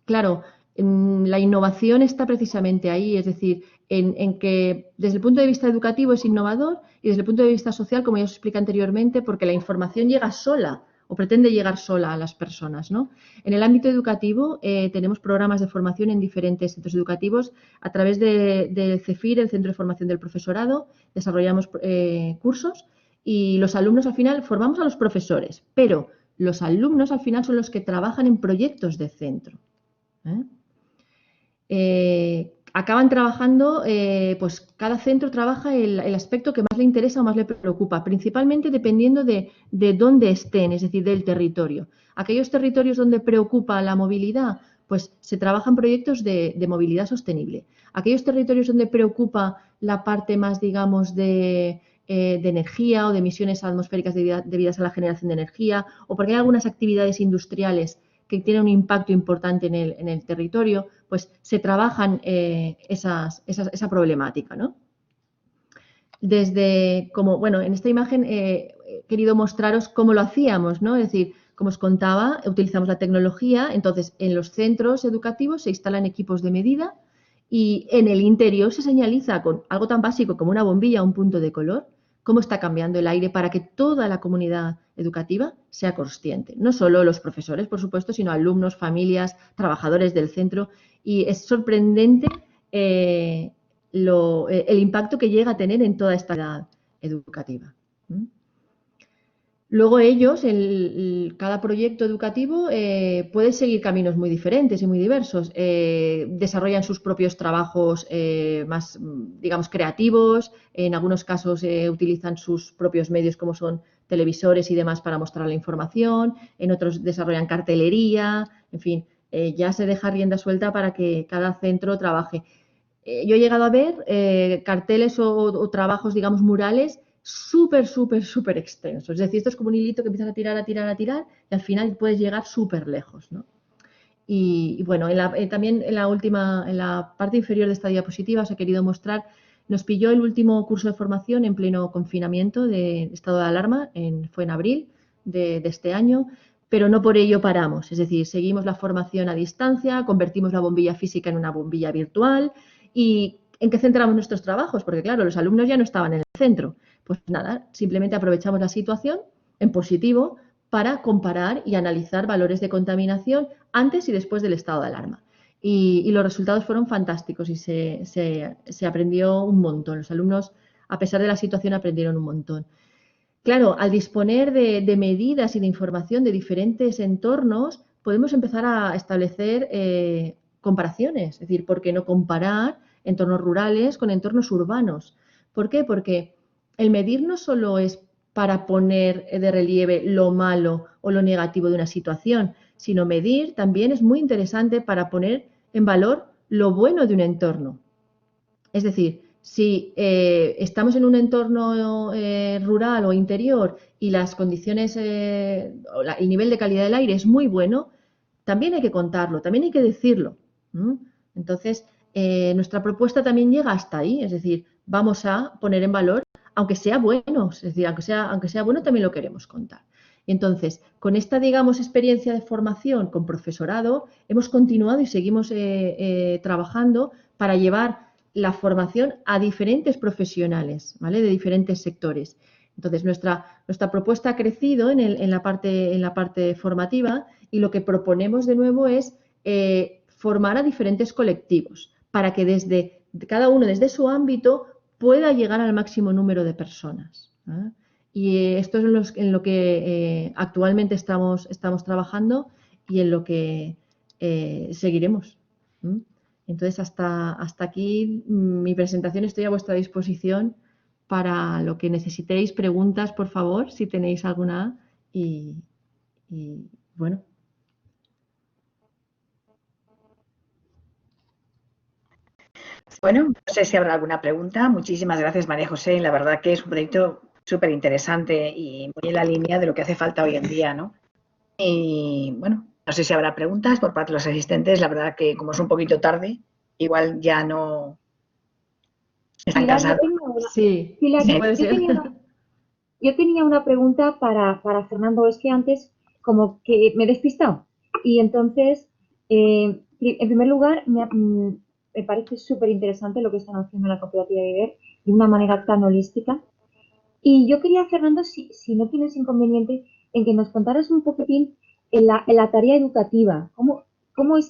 Claro, la innovación está precisamente ahí, es decir, en que desde el punto de vista educativo es innovador y desde el punto de vista social, como ya os expliqué anteriormente, porque la información llega sola o pretende llegar sola a las personas, ¿no? En el ámbito educativo tenemos programas de formación en diferentes centros educativos a través del CEFIR, el Centro de Formación del Profesorado, desarrollamos cursos y los alumnos al final formamos a los profesores, pero los alumnos al final son los que trabajan en proyectos de centro. Acaban trabajando, pues cada centro trabaja el aspecto que más le interesa o más le preocupa, principalmente dependiendo de dónde estén, es decir, del territorio. Aquellos territorios donde preocupa la movilidad, pues se trabajan proyectos de movilidad sostenible. Aquellos territorios donde preocupa la parte más, digamos, de energía o de emisiones atmosféricas debidas a la generación de energía, o porque hay algunas actividades industriales que tienen un impacto importante en el territorio, pues se trabajan esa problemática, ¿no? En esta imagen he querido mostraros cómo lo hacíamos, ¿no? Es decir, como os contaba, utilizamos la tecnología, entonces en los centros educativos se instalan equipos de medida y en el interior se señaliza con algo tan básico como una bombilla o un punto de color cómo está cambiando el aire para que toda la comunidad educativa sea consciente. No solo los profesores, por supuesto, sino alumnos, familias, trabajadores del centro. Y es sorprendente el impacto que llega a tener en toda esta edad educativa. Luego ellos, cada proyecto educativo puede seguir caminos muy diferentes y muy diversos. Desarrollan sus propios trabajos más, digamos, creativos. En algunos casos utilizan sus propios medios como son televisores y demás para mostrar la información. En otros desarrollan cartelería. En fin, ya se deja rienda suelta para que cada centro trabaje. Yo he llegado a ver carteles o trabajos, digamos, murales súper extensos. Es decir, esto es como un hilito que empiezas a tirar y al final puedes llegar súper lejos, ¿no? Y bueno, también en la parte inferior de esta diapositiva os he querido mostrar, nos pilló el último curso de formación en pleno confinamiento de estado de alarma, fue en abril de este año, pero no por ello paramos. Es decir, seguimos la formación a distancia, convertimos la bombilla física en una bombilla virtual. ¿Y en qué centramos nuestros trabajos? Porque claro, los alumnos ya no estaban en el centro. Pues nada, simplemente aprovechamos la situación en positivo para comparar y analizar valores de contaminación antes y después del estado de alarma. Y los resultados fueron fantásticos y se aprendió un montón. Los alumnos, a pesar de la situación, aprendieron un montón. Claro, al disponer de medidas y de información de diferentes entornos, podemos empezar a establecer comparaciones. Es decir, ¿por qué no comparar entornos rurales con entornos urbanos? ¿Por qué? Porque el medir no solo es para poner de relieve lo malo o lo negativo de una situación, sino medir también es muy interesante para poner en valor lo bueno de un entorno. Es decir, si estamos en un entorno rural o interior y las condiciones, el nivel de calidad del aire es muy bueno, también hay que contarlo, también hay que decirlo. Entonces, nuestra propuesta también llega hasta ahí, es decir, vamos a poner en valor, aunque sea bueno, es decir, aunque sea bueno, también lo queremos contar. Entonces, con esta, digamos, experiencia de formación con profesorado, hemos continuado y seguimos trabajando para llevar la formación a diferentes profesionales, ¿vale? De diferentes sectores. Entonces, nuestra propuesta ha crecido en la parte formativa y lo que proponemos de nuevo es formar a diferentes colectivos para que desde cada uno, desde su ámbito, pueda llegar al máximo número de personas. Y esto es en lo que actualmente estamos trabajando y en lo que seguiremos. Entonces, hasta aquí mi presentación. Estoy a vuestra disposición para lo que necesitéis. Preguntas, por favor, si tenéis alguna. Y bueno. Bueno, no sé si habrá alguna pregunta. Muchísimas gracias, María José. La verdad que es un proyecto súper interesante y muy en la línea de lo que hace falta hoy en día, ¿no? Y bueno, no sé si habrá preguntas por parte de los asistentes. La verdad que como es un poquito tarde, igual ya no están Pilar, yo cansados. tenía una, Sí, Pilar, Sí. puede yo ser. yo tenía una pregunta para Fernando. Es que antes como que me he despistado. Y entonces, en primer lugar, me parece súper interesante lo que están haciendo en la cooperativa de Iber de una manera tan holística. Y yo quería, Fernando, si no tienes inconveniente, en que nos contaras un poquitín en la tarea educativa. ¿Cómo es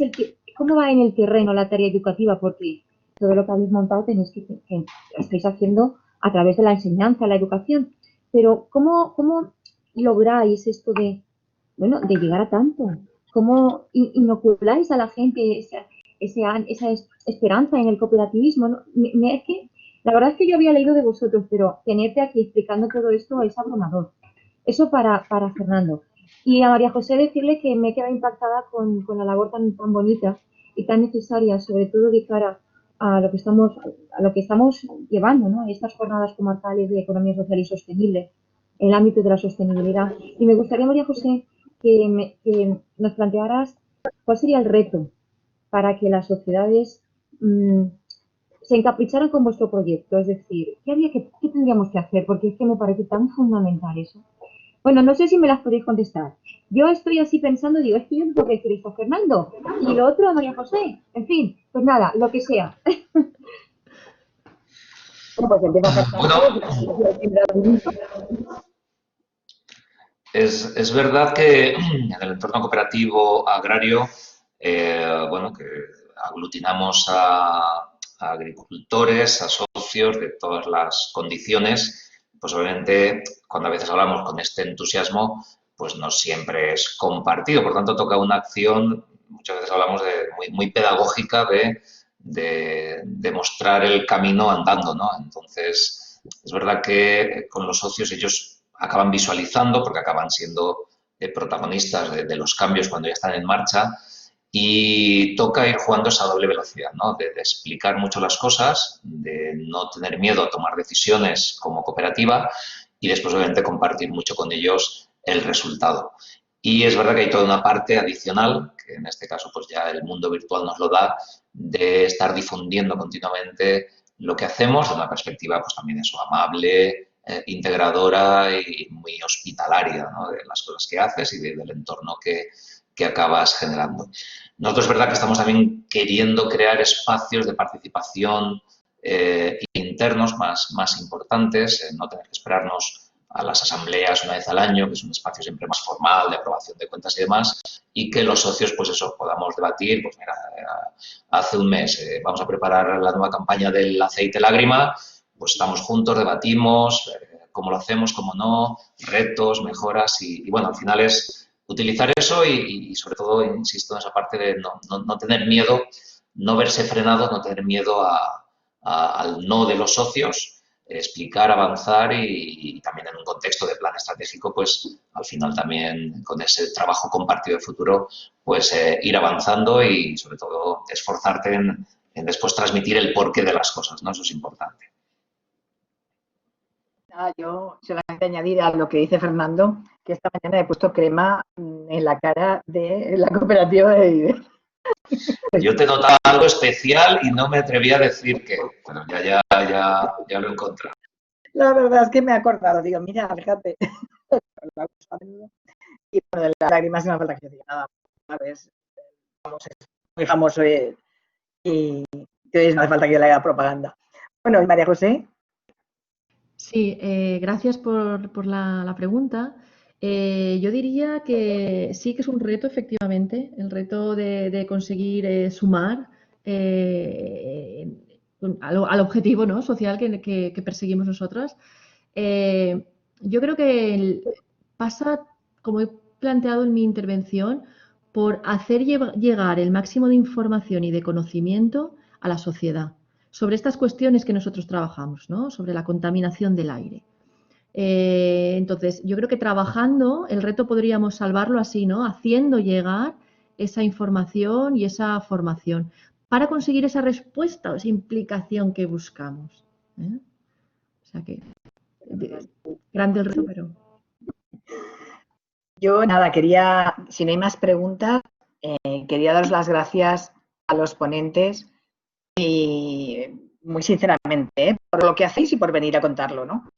cómo va en el terreno la tarea educativa? Porque todo lo que habéis montado tenéis que lo estáis haciendo a través de la enseñanza, la educación. Pero ¿cómo lográis esto bueno, de llegar a tanto? ¿Cómo inoculáis a la gente esa esperanza en el cooperativismo? ¿No? Es que la verdad es que yo había leído de vosotros, pero tenerte aquí explicando todo esto es abrumador. Eso para Fernando. Y a María José decirle que me he quedado impactada con la labor tan bonita y tan necesaria, sobre todo de cara a lo que estamos llevando, ¿no? Estas jornadas comarcales de economía social y sostenible, en el ámbito de la sostenibilidad. Y me gustaría, María José, que nos plantearas cuál sería el reto para que las sociedades se encapricharan con vuestro proyecto. Es decir, ¿qué tendríamos que hacer? Porque es que me parece tan fundamental eso. Bueno, no sé si me las podéis contestar. Yo estoy así pensando, digo, es que yo no tengo que decir esto a Fernando y lo otro a María José. En fin, pues nada, lo que sea. Pues empieza Bueno, Fernando. es verdad que en el entorno cooperativo agrario, bueno, que aglutinamos a agricultores, a socios de todas las condiciones, pues obviamente cuando a veces hablamos con este entusiasmo, pues no siempre es compartido. Por tanto, toca una acción, muchas veces hablamos de muy pedagógica de mostrar el camino andando, ¿no? Entonces, es verdad que con los socios ellos acaban visualizando, porque acaban siendo protagonistas de los cambios cuando ya están en marcha, y toca ir jugando esa doble velocidad, ¿no? De explicar mucho las cosas, de no tener miedo a tomar decisiones como cooperativa y después, obviamente, compartir mucho con ellos el resultado. Y es verdad que hay toda una parte adicional, que en este caso pues ya el mundo virtual nos lo da, de estar difundiendo continuamente lo que hacemos de una perspectiva pues también eso, amable, integradora y muy hospitalaria, ¿no? De las cosas que haces y del entorno que acabas generando. Nosotros es verdad que estamos también queriendo crear espacios de participación internos más importantes, no tener que esperarnos a las asambleas una vez al año, que es un espacio siempre más formal de aprobación de cuentas y demás, y que los socios, pues eso, podamos debatir, pues mira, hace un mes vamos a preparar la nueva campaña del aceite lágrima, pues estamos juntos, debatimos cómo lo hacemos, cómo no, retos, mejoras y bueno, al final es utilizar eso y sobre todo, insisto en esa parte de no tener miedo, no verse frenado, no tener miedo al no de los socios, explicar, avanzar y también en un contexto de plan estratégico, pues al final también con ese trabajo compartido de futuro, pues ir avanzando y sobre todo esforzarte en después transmitir el porqué de las cosas, ¿no? Eso es importante. Yo solamente añadir a lo que dice Fernando, que esta mañana he puesto crema en la cara de la cooperativa de Viver. Yo te notaba algo especial y no me atreví a decir qué, pero ya lo he encontrado. La verdad es que me he acordado, digo, mira, fíjate. Y bueno, de las lágrimas no me falta que yo diga nada, ¿sabes? Es muy famoso y entonces no hace falta que yo le haga propaganda. Bueno, y María José. Sí, gracias por la pregunta. Yo diría que sí que es un reto, efectivamente, el reto de conseguir sumar al objetivo, ¿no?, social que perseguimos nosotros. Yo creo que pasa, como he planteado en mi intervención, por hacer llegar el máximo de información y de conocimiento a la sociedad sobre estas cuestiones que nosotros trabajamos, ¿no?, sobre la contaminación del aire. Entonces, yo creo que trabajando, el reto podríamos salvarlo así, ¿no? Haciendo llegar esa información y esa formación para conseguir esa respuesta o esa implicación que buscamos. O sea que, grande el reto, pero... Yo, nada, quería, si no hay más preguntas, quería daros las gracias a los ponentes y muy sinceramente, por lo que hacéis y por venir a contarlo, ¿no?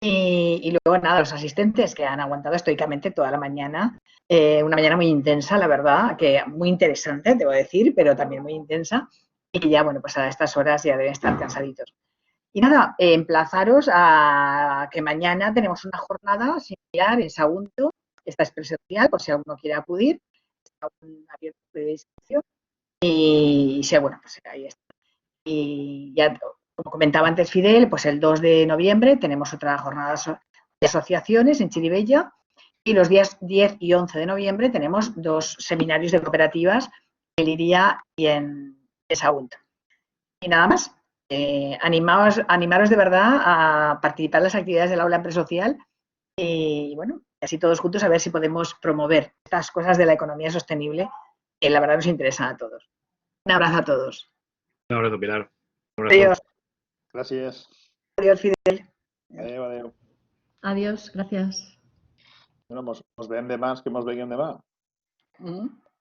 Y luego, nada, los asistentes que han aguantado estoicamente toda la mañana, una mañana muy intensa, la verdad, que muy interesante, te voy a decir, pero también muy intensa, y que ya, bueno, pues a estas horas ya deben estar cansaditos. Y nada, emplazaros a que mañana tenemos una jornada similar en Sagunto, esta es presencial, por si alguno quiere acudir, está abierto de inscripción, y sí, bueno, pues ahí está. Y ya, como comentaba antes Fidel, pues el 2 de noviembre tenemos otra jornada de asociaciones en Chiribella y los días 10 y 11 de noviembre tenemos 2 seminarios de cooperativas en Liria y en Sagunto. Y nada más, animaros de verdad a participar en las actividades del aula empresocial y bueno, así todos juntos a ver si podemos promover estas cosas de la economía sostenible que la verdad nos interesan a todos. Un abrazo a todos. Un abrazo, Pilar. Un abrazo. Adiós. Gràcies. Adiós, Fidel. Adéu, adéu. Adiós, gracias. Bueno, mos veiem demà, els que mos veiem demà.